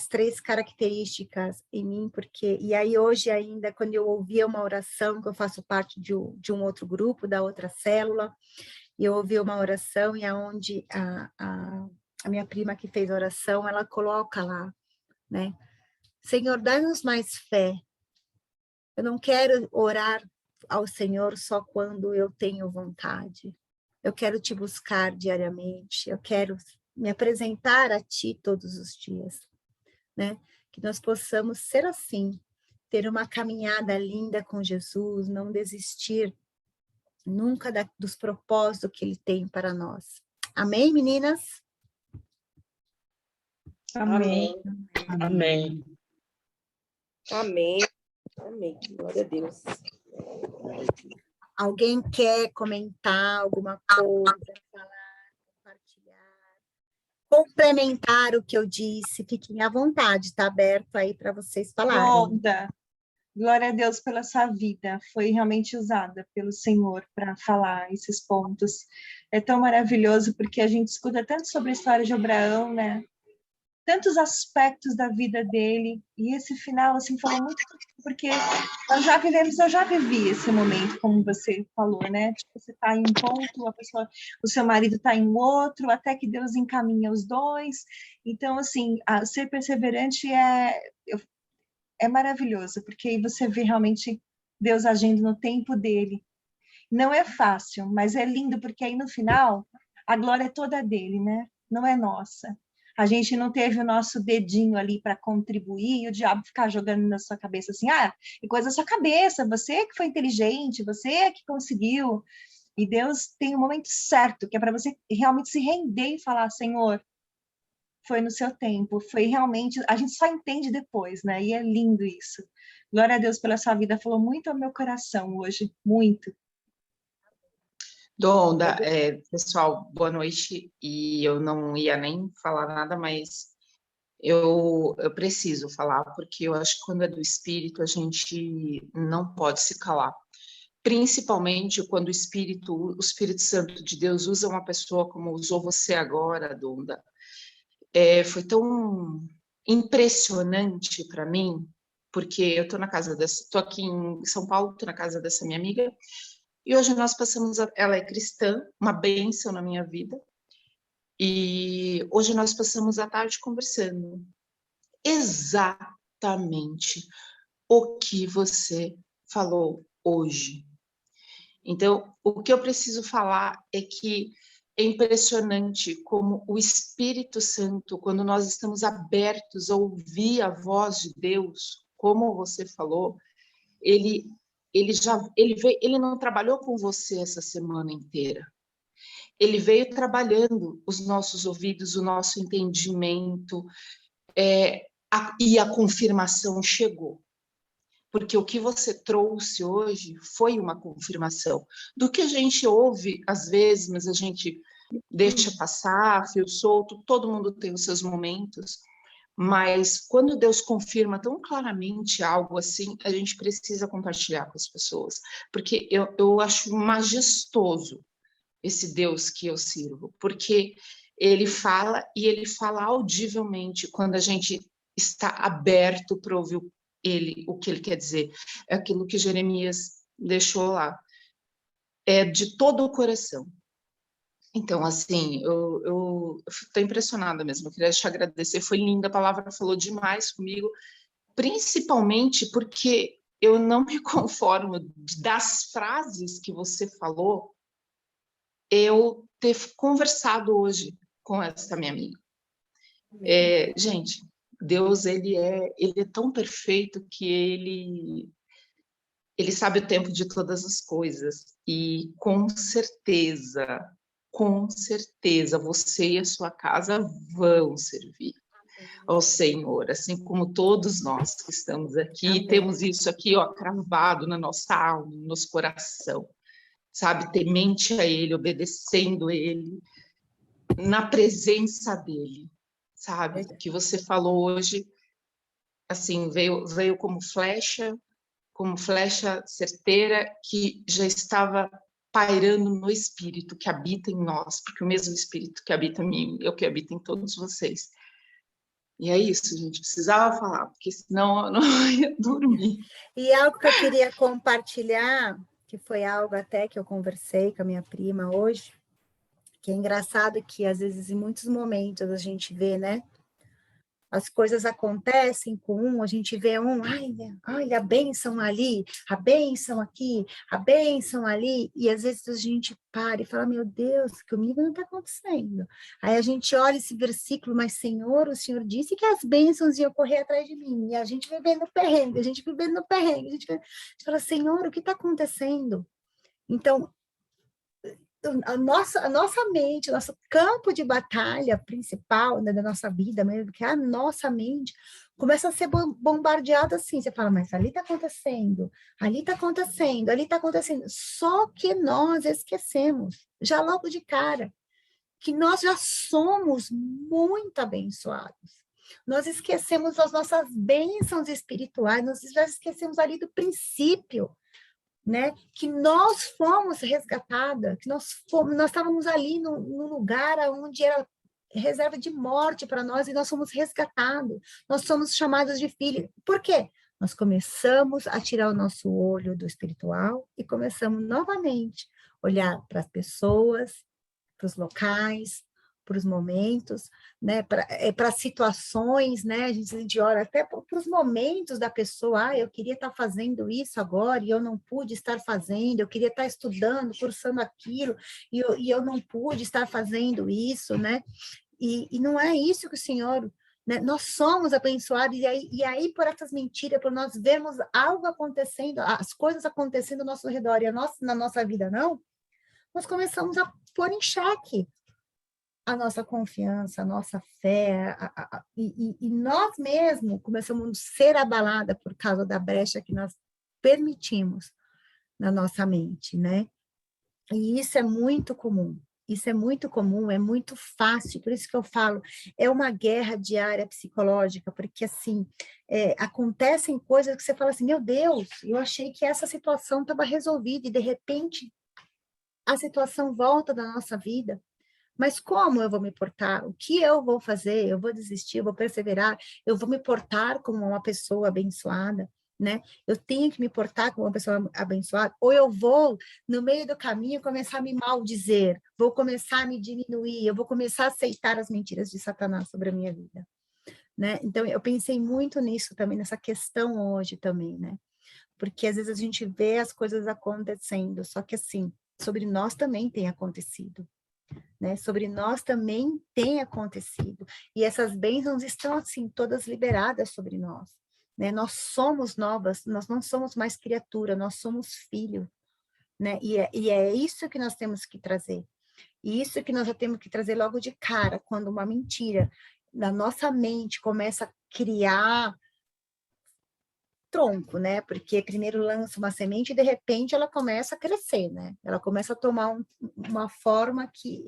3 características em mim, porque, e aí hoje ainda, quando eu ouvia uma oração, que eu faço parte de um outro grupo, da outra célula, e eu ouvi uma oração, e aonde a minha prima que fez a oração, ela coloca lá, né? Senhor, dá-nos mais fé. Eu não quero orar ao Senhor só quando eu tenho vontade. Eu quero te buscar diariamente, eu quero me apresentar a ti todos os dias, né? que nós possamos ser assim, ter uma caminhada linda com Jesus, não desistir nunca dos propósitos que Ele tem para nós. Amém, meninas? Amém. Amém. Amém. Amém. Glória a Deus. Alguém quer comentar alguma coisa, falar, compartilhar, complementar o que eu disse? Fiquem à vontade, está aberto aí para vocês falarem. Donda, glória a Deus pela sua vida. Foi realmente usada pelo Senhor para falar esses pontos. É tão maravilhoso porque a gente escuta tanto sobre a história de Abraão, né? Tantos aspectos da vida dele, e esse final, assim, falou muito, porque eu já vivi esse momento, como você falou, né? Tipo, você está em um ponto, o seu marido está em outro, até que Deus encaminha os dois. Então, assim, ser perseverante é maravilhoso, porque aí você vê realmente Deus agindo no tempo dele. Não é fácil, mas é lindo, porque aí no final, a glória é toda dele, né? Não é nossa. A gente não teve o nosso dedinho ali para contribuir e o diabo ficar jogando na sua cabeça assim, é coisa da sua cabeça, você que foi inteligente, você que conseguiu. E Deus tem o momento certo, que é para você realmente se render e falar, Senhor, foi no seu tempo, foi realmente, a gente só entende depois, né? E é lindo isso. Glória a Deus pela sua vida, falou muito ao meu coração hoje, muito. Donda, pessoal, boa noite. E eu não ia nem falar nada, mas eu preciso falar, porque eu acho que quando é do Espírito, a gente não pode se calar. Principalmente quando o Espírito Santo de Deus usa uma pessoa como usou você agora, Donda. Foi tão impressionante para mim, porque eu estou aqui em São Paulo, estou na casa dessa minha amiga, e hoje nós passamos, ela é cristã, uma bênção na minha vida, e hoje nós passamos a tarde conversando exatamente o que você falou hoje. Então, o que eu preciso falar é que é impressionante como o Espírito Santo, quando nós estamos abertos a ouvir a voz de Deus, como você falou, ele não trabalhou com você essa semana inteira. Ele veio trabalhando os nossos ouvidos, o nosso entendimento, e a confirmação chegou. Porque o que você trouxe hoje foi uma confirmação do que a gente ouve às vezes, mas a gente deixa passar, fio solto, todo mundo tem os seus momentos, mas quando Deus confirma tão claramente algo assim, a gente precisa compartilhar com as pessoas, porque eu acho majestoso esse Deus que eu sirvo, porque ele fala e ele fala audivelmente quando a gente está aberto para ouvir o que ele quer dizer. É aquilo que Jeremias deixou lá. É de todo o coração. Então, assim, eu estou impressionada mesmo. Eu queria te agradecer. Foi linda, a palavra falou demais comigo, principalmente porque eu não me conformo das frases que você falou, eu ter conversado hoje com essa minha amiga. Gente, Deus, ele é tão perfeito que ele sabe o tempo de todas as coisas. E com certeza, você e a sua casa vão servir ao Senhor, assim como todos nós que estamos aqui. Amém. Temos isso aqui, ó, cravado na nossa alma, no nosso coração, sabe? Temente a Ele, obedecendo Ele, na presença dEle, sabe? O que você falou hoje, assim, veio como flecha certeira que já estava pairando no Espírito que habita em nós, porque o mesmo Espírito que habita em mim é o que habita em todos vocês. E é isso, gente, precisava falar, porque senão eu não ia dormir. E algo que eu queria compartilhar, que foi algo até que eu conversei com a minha prima hoje, que é engraçado que às vezes em muitos momentos a gente vê, né, as coisas acontecem com um, a gente vê um, olha a bênção ali, a bênção aqui, a bênção ali, e às vezes a gente para e fala, meu Deus, comigo não está acontecendo. Aí a gente olha esse versículo, mas Senhor, o Senhor disse que as bênçãos iam correr atrás de mim, e a gente vivendo perrengue, a gente fala, Senhor, o que está acontecendo? Então, a nossa mente, o nosso campo de batalha principal, né, da nossa vida mesmo, que é a nossa mente, começa a ser bombardeado assim. Você fala, mas ali está acontecendo, ali está acontecendo, ali está acontecendo. Só que nós esquecemos, já logo de cara, que nós já somos muito abençoados. Nós esquecemos as nossas bênçãos espirituais, nós já esquecemos ali do princípio, né? Que nós fomos resgatadas, que nós estávamos ali num lugar onde era reserva de morte para nós e nós somos resgatados, nós somos chamados de filhos. Por quê? Nós começamos a tirar o nosso olho do espiritual e começamos novamente a olhar para as pessoas, para os locais, para os momentos, né, para situações, né, a gente olha até para os momentos da pessoa, eu queria estar fazendo isso agora e eu não pude estar fazendo, eu queria estar estudando, cursando aquilo e eu não pude estar fazendo isso, né, e não é isso que o Senhor, né, nós somos abençoados, e aí por essas mentiras, por nós vermos algo acontecendo, as coisas acontecendo ao nosso redor e na nossa vida não, nós começamos a pôr em xeque a nossa confiança, a nossa fé, e nós mesmos começamos a ser abalada por causa da brecha que nós permitimos na nossa mente, né? E isso é muito comum, é muito fácil, por isso que eu falo, é uma guerra diária psicológica, porque assim, acontecem coisas que você fala assim, meu Deus, eu achei que essa situação estava resolvida, e de repente a situação volta da nossa vida. Mas como eu vou me portar? O que eu vou fazer? Eu vou desistir, eu vou perseverar, eu vou me portar como uma pessoa abençoada, né? Eu tenho que me portar como uma pessoa abençoada, ou eu vou, no meio do caminho, começar a me maldizer, vou começar a me diminuir, eu vou começar a aceitar as mentiras de Satanás sobre a minha vida, né? Então, eu pensei muito nisso também, nessa questão hoje também, né? Porque às vezes a gente vê as coisas acontecendo, só que assim, sobre nós também tem acontecido, né? Sobre nós também tem acontecido. E essas bênçãos estão, assim, todas liberadas sobre nós, né? Nós somos novas, nós não somos mais criatura, nós somos filho, né? E é isso que nós temos que trazer. E isso que nós já temos que trazer logo de cara, quando uma mentira na nossa mente começa a criar tronco, né? Porque primeiro lança uma semente e de repente ela começa a crescer, né? Ela começa a tomar uma forma que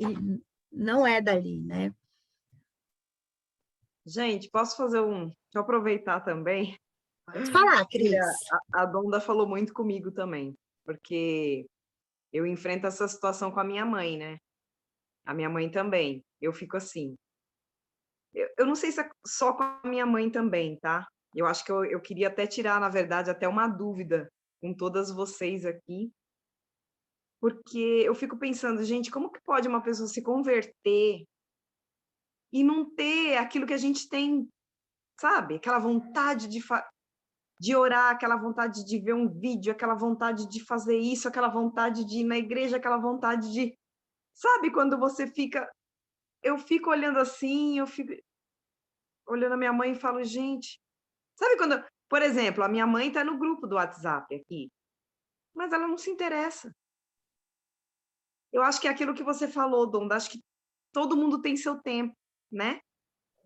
não é dali, né? Gente, posso fazer Deixa eu aproveitar também. Pode falar, Cris. A Donda falou muito comigo também, porque eu enfrento essa situação com a minha mãe, né? A minha mãe também. Eu fico assim. Eu não sei se é só com a minha mãe também, tá? Eu acho que eu queria até tirar, na verdade, até uma dúvida com todas vocês aqui, porque eu fico pensando, gente, como que pode uma pessoa se converter e não ter aquilo que a gente tem, sabe? Aquela vontade de orar, aquela vontade de ver um vídeo, aquela vontade de fazer isso, aquela vontade de ir na igreja, aquela vontade de... Sabe quando você fica... Eu fico olhando assim, eu fico olhando a minha mãe e falo, gente... Sabe quando... Por exemplo, a minha mãe está no grupo do WhatsApp aqui, mas ela não se interessa. Eu acho que é aquilo que você falou, Donda, acho que todo mundo tem seu tempo, né?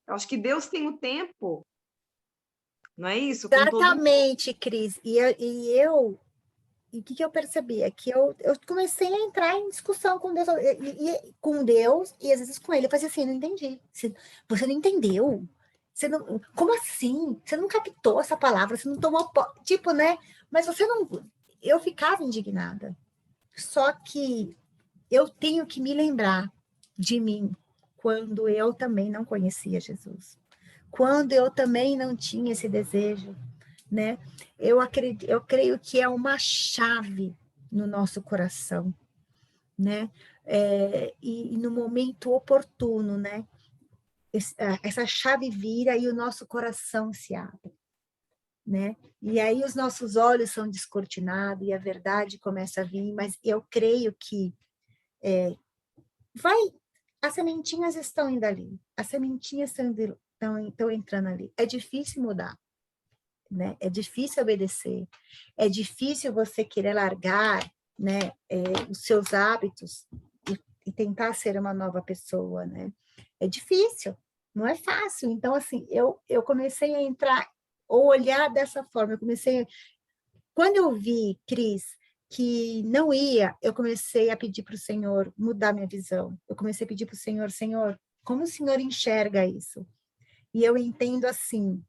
Eu acho que Deus tem o tempo, não é isso? Com todo mundo. Exatamente, Cris. E o que eu percebi? É que eu comecei a entrar em discussão com Deus, com Deus, e às vezes com ele. Eu fazia assim, não entendi. Você não entendeu? Você não, como assim? Você não captou essa palavra? Você não tomou... Tipo, né? Mas você não... Eu ficava indignada. Só que eu tenho que me lembrar de mim quando eu também não conhecia Jesus. Quando eu também não tinha esse desejo, né? Eu creio que é uma chave no nosso coração, né? E no momento oportuno, né? essa chave vira e o nosso coração se abre, né? E aí os nossos olhos são descortinados e a verdade começa a vir, mas eu creio que as sementinhas estão indo ali, as sementinhas estão entrando ali. É difícil mudar, né? É difícil obedecer, é difícil você querer largar, né, os seus hábitos e tentar ser uma nova pessoa, né? É difícil, não é fácil. Então, assim, eu comecei a entrar, ou olhar dessa forma, quando eu vi, Cris, que não ia, eu comecei a pedir para o Senhor mudar minha visão. Eu comecei a pedir para o Senhor, Senhor, como o Senhor enxerga isso? E eu entendo assim,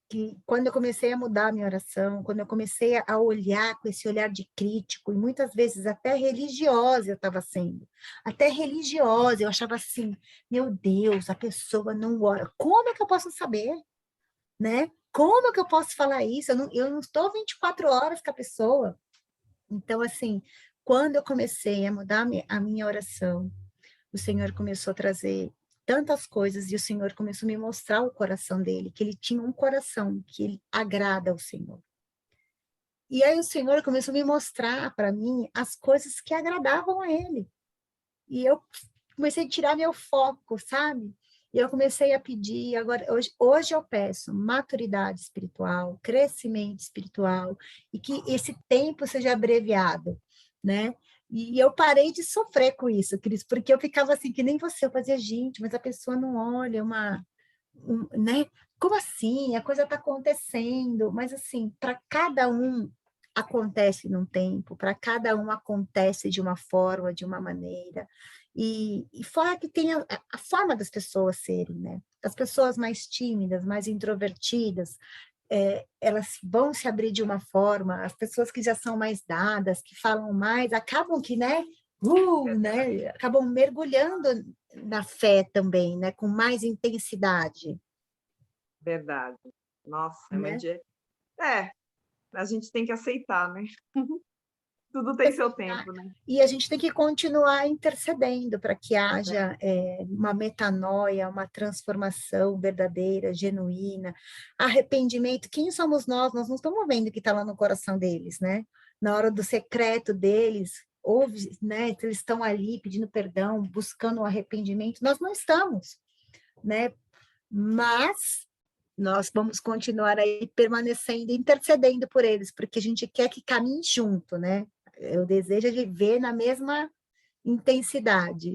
que quando eu comecei a mudar a minha oração, quando eu comecei a olhar com esse olhar de crítico, e muitas vezes até religiosa eu estava sendo, até religiosa, eu achava assim, meu Deus, a pessoa não ora, como é que eu posso saber, né? Como é que eu posso falar isso? Eu não estou 24 horas com a pessoa. Então, assim, quando eu comecei a mudar a minha oração, o Senhor começou a trazer tantas coisas e o Senhor começou a me mostrar o coração dele, que ele tinha um coração que ele agrada ao Senhor. E aí o Senhor começou a me mostrar para mim as coisas que agradavam a ele. E eu comecei a tirar meu foco, sabe? E eu comecei a pedir, agora, hoje eu peço maturidade espiritual, crescimento espiritual, e que esse tempo seja abreviado, né? E eu parei de sofrer com isso, Cris, porque eu ficava assim, que nem você, eu fazia, gente, mas a pessoa não olha né? Como assim? A coisa está acontecendo, mas assim, para cada um acontece num tempo, para cada um acontece de uma forma, de uma maneira, e fora que tem a forma das pessoas serem, né? As pessoas mais tímidas, mais introvertidas, elas vão se abrir de uma forma, as pessoas que já são mais dadas, que falam mais, acabam que, né, acabam mergulhando na fé também, né, com mais intensidade. Verdade. Nossa, Né? a gente tem que aceitar, né? Tudo tem seu tempo, né? E a gente tem que continuar intercedendo para que haja uma metanoia, uma transformação verdadeira, genuína, arrependimento. Quem somos nós? Nós não estamos vendo o que está lá no coração deles, né? Na hora do secreto deles, ouve, né? Eles estão ali pedindo perdão, buscando o arrependimento. Nós não estamos, né? Mas nós vamos continuar aí permanecendo, intercedendo por eles, porque a gente quer que caminhe junto, né? O desejo é viver na mesma intensidade.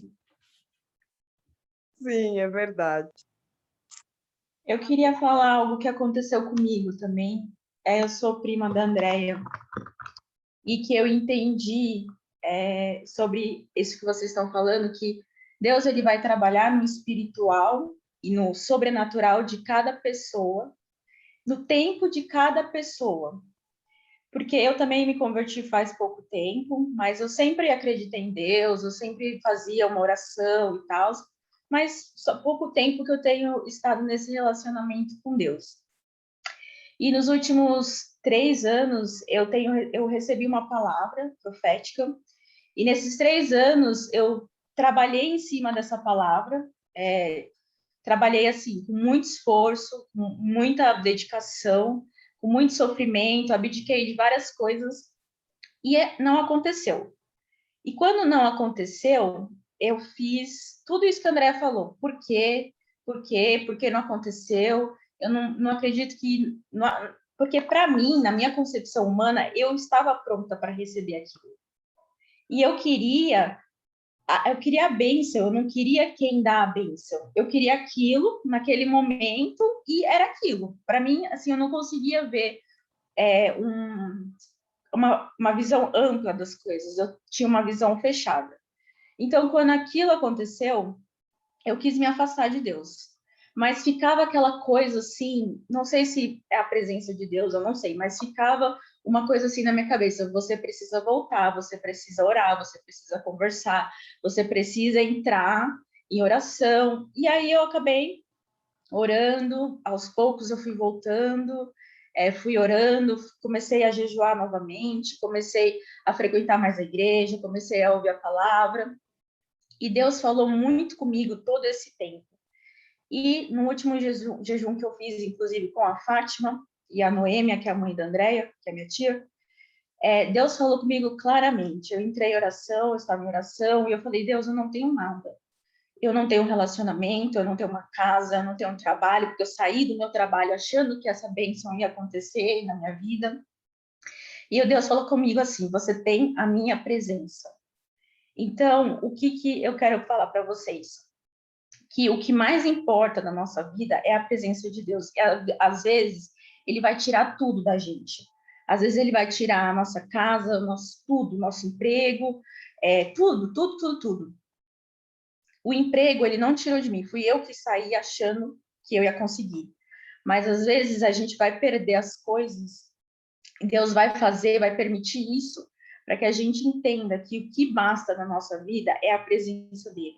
Sim, é verdade. Eu queria falar algo que aconteceu comigo também. Eu sou prima da Andréia e que eu entendi sobre isso que vocês estão falando, que Deus ele vai trabalhar no espiritual e no sobrenatural de cada pessoa, no tempo de cada pessoa. Porque eu também me converti faz pouco tempo, mas eu sempre acreditei em Deus, eu sempre fazia uma oração e tal, mas só pouco tempo que eu tenho estado nesse relacionamento com Deus. E nos últimos 3 anos eu recebi uma palavra profética, e nesses 3 anos eu trabalhei em cima dessa palavra, trabalhei assim com muito esforço, com muita dedicação, com muito sofrimento, abdiquei de várias coisas e não aconteceu. E quando não aconteceu, eu fiz tudo isso que a Andrea falou. Por quê? Por quê? Por que não aconteceu? Eu não acredito que... Porque, para mim, na minha concepção humana, eu estava pronta para receber aquilo. E eu queria a bênção, eu não queria quem dá a bênção. Eu queria aquilo naquele momento e era aquilo. Para mim, assim, eu não conseguia ver uma visão ampla das coisas. Eu tinha uma visão fechada. Então, quando aquilo aconteceu, eu quis me afastar de Deus. Mas ficava aquela coisa assim, não sei se é a presença de Deus, eu não sei, mas ficava uma coisa assim na minha cabeça: você precisa voltar, você precisa orar, você precisa conversar, você precisa entrar em oração. E aí eu acabei orando, aos poucos eu fui voltando, fui orando, comecei a jejuar novamente, comecei a frequentar mais a igreja, comecei a ouvir a palavra. E Deus falou muito comigo todo esse tempo. E no último jejum que eu fiz, inclusive com a Fátima e a Noêmia, que é a mãe da Andréia, que é minha tia, Deus falou comigo claramente. Eu entrei em oração, eu estava em oração, e eu falei, Deus, eu não tenho nada. Eu não tenho um relacionamento, eu não tenho uma casa, eu não tenho um trabalho, porque eu saí do meu trabalho achando que essa bênção ia acontecer na minha vida. E o Deus falou comigo assim, você tem a minha presença. Então, o que eu quero falar para vocês? Que o que mais importa na nossa vida é a presença de Deus. E, às vezes, ele vai tirar tudo da gente. Às vezes, ele vai tirar a nossa casa, tudo, nosso emprego, tudo. O emprego, ele não tirou de mim. Fui eu que saí achando que eu ia conseguir. Mas, às vezes, a gente vai perder as coisas. Deus vai permitir isso, para que a gente entenda que o que basta na nossa vida é a presença dele.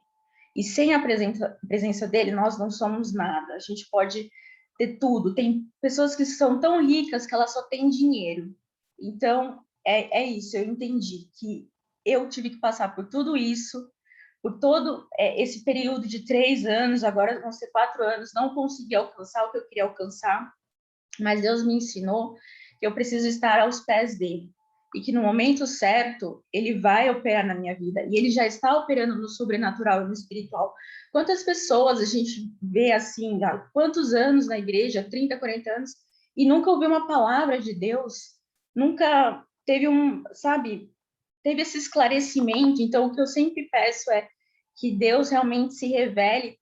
E sem a presença dele, nós não somos nada. A gente pode ter tudo. Tem pessoas que são tão ricas que elas só têm dinheiro. Então, é isso. Eu entendi que eu tive que passar por tudo isso, por todo esse período de 3 anos, agora vão ser 4 anos, não consegui alcançar o que eu queria alcançar, mas Deus me ensinou que eu preciso estar aos pés dele. E que no momento certo, ele vai operar na minha vida. E ele já está operando no sobrenatural e no espiritual. Quantas pessoas a gente vê assim, há quantos anos na igreja, 30, 40 anos, e nunca ouviu uma palavra de Deus, nunca teve teve esse esclarecimento. Então, o que eu sempre peço é que Deus realmente se revele,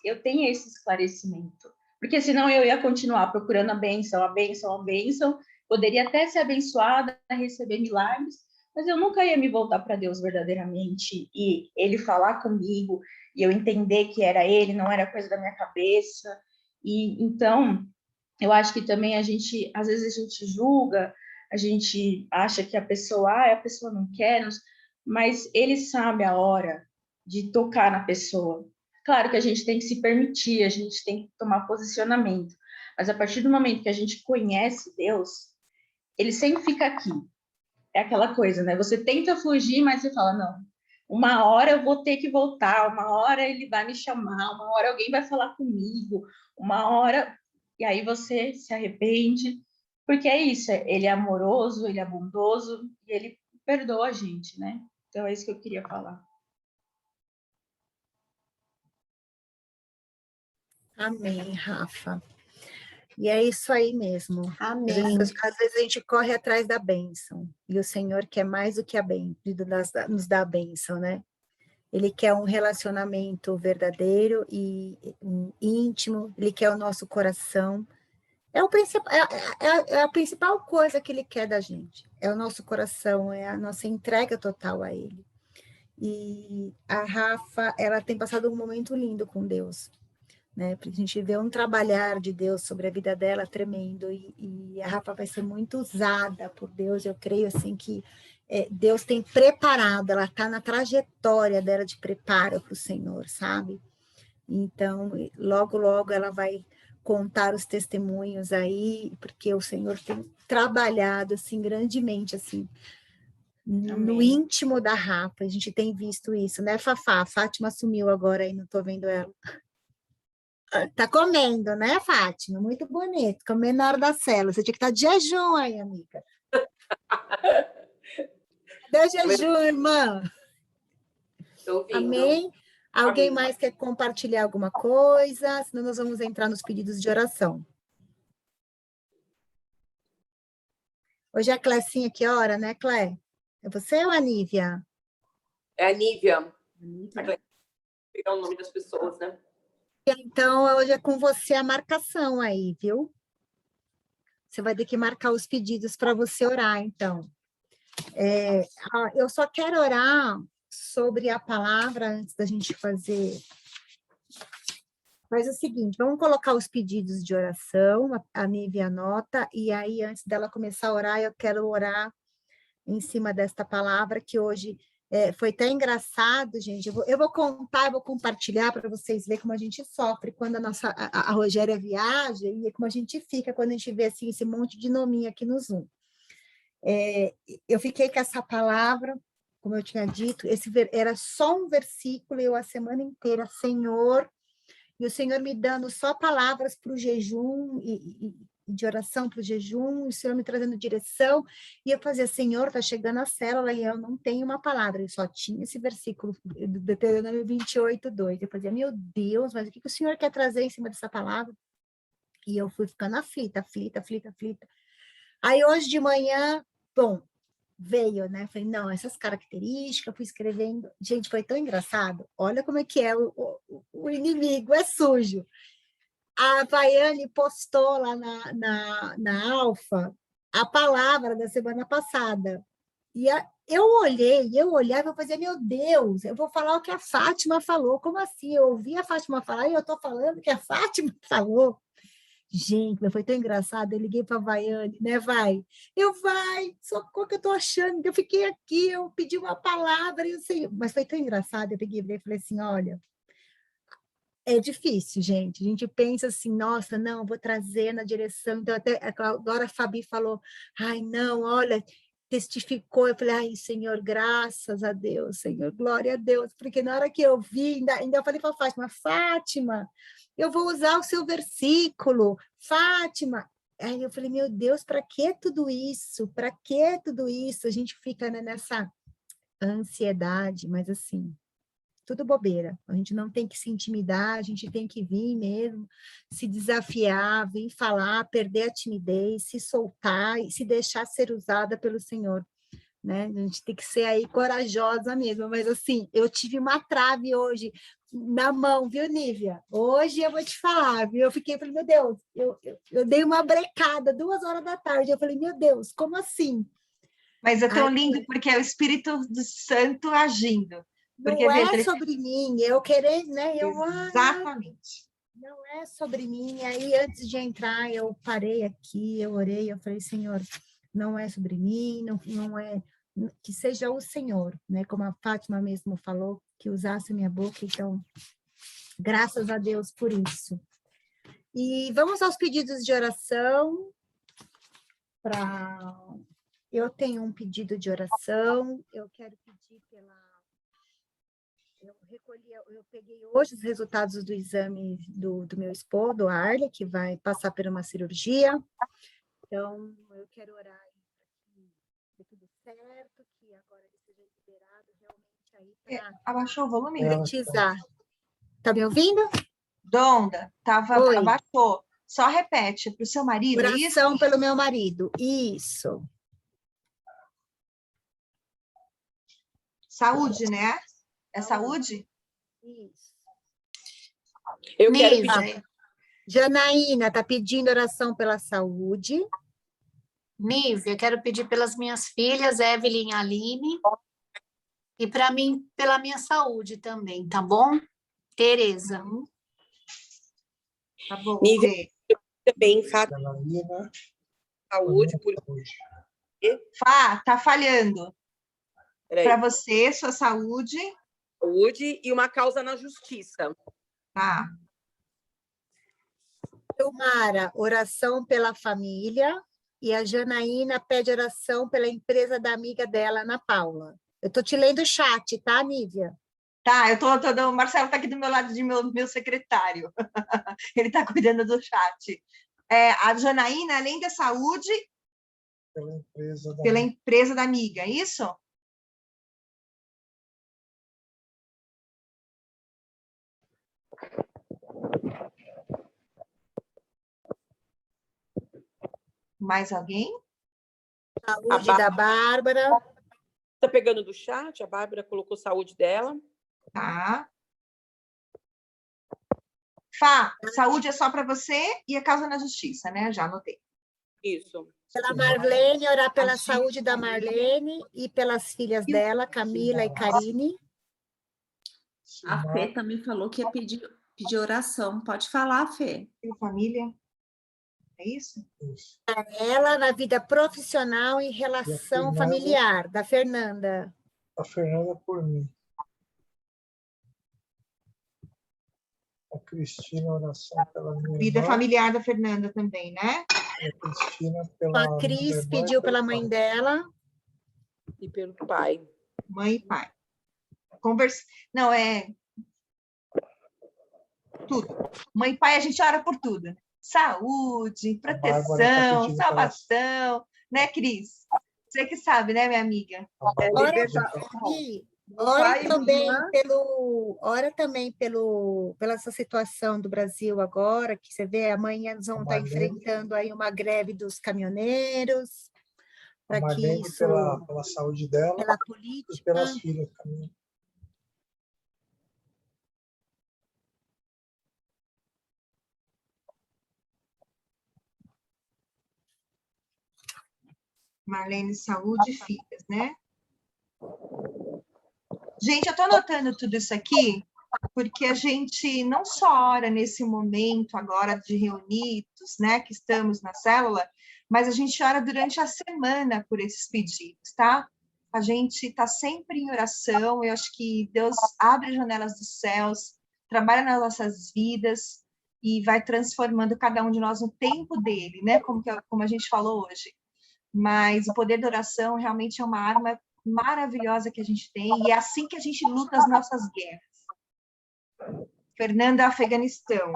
eu tenha esse esclarecimento. Porque senão eu ia continuar procurando a bênção, poderia até ser abençoada, receber milagres, mas eu nunca ia me voltar para Deus verdadeiramente e ele falar comigo e eu entender que era ele, não era coisa da minha cabeça. E então, eu acho que também às vezes a gente julga, a gente acha que a pessoa não quer, mas ele sabe a hora de tocar na pessoa. Claro que a gente tem que se permitir, a gente tem que tomar posicionamento, mas a partir do momento que a gente conhece Deus, ele sempre fica aqui. É aquela coisa, né? Você tenta fugir, mas você fala, não, uma hora eu vou ter que voltar, uma hora ele vai me chamar, uma hora alguém vai falar comigo, uma hora... E aí você se arrepende, porque é isso, ele é amoroso, ele é bondoso, e ele perdoa a gente, né? Então é isso que eu queria falar. Amém, Rafa. E é isso aí mesmo. Amém. Às vezes a gente corre atrás da bênção, e o Senhor quer mais do que nos dá a bênção, né? Ele quer um relacionamento verdadeiro e íntimo, ele quer o nosso coração. É a principal coisa que ele quer da gente, é o nosso coração, é a nossa entrega total a ele. E a Rafa, ela tem passado um momento lindo com Deus, né? Porque a gente vê um trabalhar de Deus sobre a vida dela tremendo, e a Rafa vai ser muito usada por Deus. Eu creio assim que Deus tem preparado, ela está na trajetória dela de preparo para o Senhor, sabe? Então, logo, logo ela vai contar os testemunhos aí, porque o Senhor tem trabalhado assim grandemente assim no íntimo da Rafa. A gente tem visto isso, né, Fafá? A Fátima sumiu agora aí, não estou vendo ela. Tá comendo, né, Fátima? Muito bonito. Comendo na hora da célula. Você tinha que estar de jejum aí, amiga. Deu jejum, irmã. Amém? Alguém Amém. mais quer compartilhar alguma coisa? Senão nós vamos entrar nos pedidos de oração. Hoje é a Clecinha, que hora, né, Clé? É você ou a Nívia? É a Nívia. Pegar o nome das pessoas, né? Então, hoje é com você a marcação aí, viu? Você vai ter que marcar os pedidos para você orar, então. Eu só quero orar sobre a palavra antes da gente fazer. Faz o seguinte, vamos colocar os pedidos de oração, a Nívia anota, e aí, antes dela começar a orar, eu quero orar em cima desta palavra, que hoje foi tão engraçado, gente. Eu vou contar, eu vou compartilhar para vocês verem como a gente sofre quando a Rogéria viaja, e como a gente fica quando a gente vê assim, esse monte de nominho aqui no Zoom. Eu fiquei com essa palavra, como eu tinha dito, era só um versículo, eu a semana inteira, Senhor, e o Senhor me dando só palavras para o jejum e de oração para o jejum, e o Senhor me trazendo direção, e eu fazia, Senhor, está chegando a célula e eu não tenho uma palavra, eu só tinha esse versículo do Deuteronômio 28:2. Eu fazia, meu Deus, mas o que o Senhor quer trazer em cima dessa palavra? E eu fui ficando aflita. Aí hoje de manhã, bom, veio, né? Falei, não, essas características, fui escrevendo. Gente, foi tão engraçado. Olha como é que é o inimigo, é sujo. A Vaiane postou lá na Alfa a palavra da semana passada. E eu olhava e fazia, meu Deus, eu vou falar o que a Fátima falou. Como assim? Eu ouvi a Fátima falar e eu estou falando o que a Fátima falou. Gente, mas foi tão engraçado, eu liguei para a Vaiane, né, socorro que eu estou achando, eu fiquei aqui, eu pedi uma palavra, eu sei, mas foi tão engraçado, eu peguei e falei assim, olha, é difícil, gente, a gente pensa assim, nossa, não, vou trazer na direção, então até agora a Fabi falou, ai, não, olha, testificou, eu falei, ai, Senhor, graças a Deus, Senhor, glória a Deus, porque na hora que eu vi, ainda eu falei para a Fátima, eu vou usar o seu versículo, Fátima. Aí eu falei, meu Deus, para que tudo isso? Para que tudo isso? A gente fica, né, nessa ansiedade, mas assim, tudo bobeira. A gente não tem que se intimidar, a gente tem que vir mesmo, se desafiar, vir falar, perder a timidez, se soltar e se deixar ser usada pelo Senhor. Né? A gente tem que ser aí corajosa mesmo, mas assim, eu tive uma trave hoje na mão, viu, Nívia? Hoje eu vou te falar, viu? Eu falei, meu Deus, eu dei uma brecada 2 horas da tarde, eu falei, meu Deus, como assim? Mas é tão lindo porque é o Espírito do Santo agindo. Porque, não é sobre mim, eu querer, né? Exatamente. Não é sobre mim. Aí, antes de entrar, eu parei aqui, eu orei, eu falei, Senhor, não é sobre mim, não é, que seja o Senhor, né? Como a Fátima mesmo falou, que usasse a minha boca, então, graças a Deus por isso. E vamos aos pedidos de oração. Eu tenho um pedido de oração, eu quero pedir eu peguei hoje os resultados do exame do meu esposo, do Arley, que vai passar por uma cirurgia. Então, eu quero orar para que dê tudo certo, que agora ele seja liberado realmente aí para abaixou o volume? monetizar. Tá me ouvindo? Donda, abaixou. Só repete para o seu marido, oração isso? pelo meu marido, isso. Saúde, né? É saúde? Isso. Eu quero pedir. Janaína está pedindo oração pela saúde. Nívia, quero pedir pelas minhas filhas, Evelyn e Aline, e para mim, pela minha saúde também, tá bom? Tereza. Tá bom. Nívia, também, saúde. Fá, tá falhando. Para você, sua saúde. Saúde e uma causa na justiça. Tá. Silmara, oração pela família. E a Janaína pede oração pela empresa da amiga dela, Ana Paula. Eu estou te lendo o chat, tá, Nívia? Tá, o Marcelo está aqui do meu lado, de meu secretário. Ele está cuidando do chat. A Janaína, além da saúde, pela empresa da amiga, é isso? Mais alguém? Saúde da Bárbara. Está pegando do chat, a Bárbara colocou saúde dela. Tá. Fá, saúde é só para você e a causa na justiça, né? Já anotei. Isso. Pela Marlene, orar pela saúde da Marlene e pelas filhas dela, Camila e Karine. A Fê também falou que ia pedir oração. Pode falar, Fê. E família? É isso? Ela na vida profissional e relação familiar, da Fernanda. A Fernanda por mim. A Cristina, oração pela minha Vida irmã. familiar da Fernanda também, né? A Cristina pela A Cris pediu pela mãe dela. E pelo pai. Mãe e pai. Não, Tudo. Mãe e pai, a gente ora por tudo. Saúde, proteção, salvação, né, Cris? Você que sabe, né, minha amiga? Ora também pela essa situação do Brasil agora, que você vê, amanhã eles vão estar enfrentando aí uma greve dos caminhoneiros, para que isso... pela saúde dela, pela política, e pelas filhas também. Marlene, saúde e filhas, né? Gente, eu estou anotando tudo isso aqui porque a gente não só ora nesse momento agora de reunidos, né, que estamos na célula, mas a gente ora durante a semana por esses pedidos, tá? A gente está sempre em oração, eu acho que Deus abre as janelas dos céus, trabalha nas nossas vidas e vai transformando cada um de nós no tempo dele, né, como a gente falou hoje. Mas o poder da oração realmente é uma arma maravilhosa que a gente tem, e é assim que a gente luta as nossas guerras. Fernanda, Afeganistão.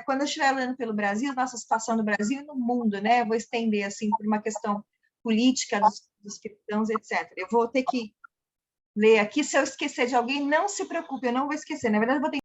Quando eu estiver olhando pelo Brasil, nossa situação no Brasil e no mundo, né? Eu vou estender, assim, por uma questão política dos cristãos, etc. Eu vou ter que ler aqui, se eu esquecer de alguém, não se preocupe, eu não vou esquecer. Na verdade, eu vou ter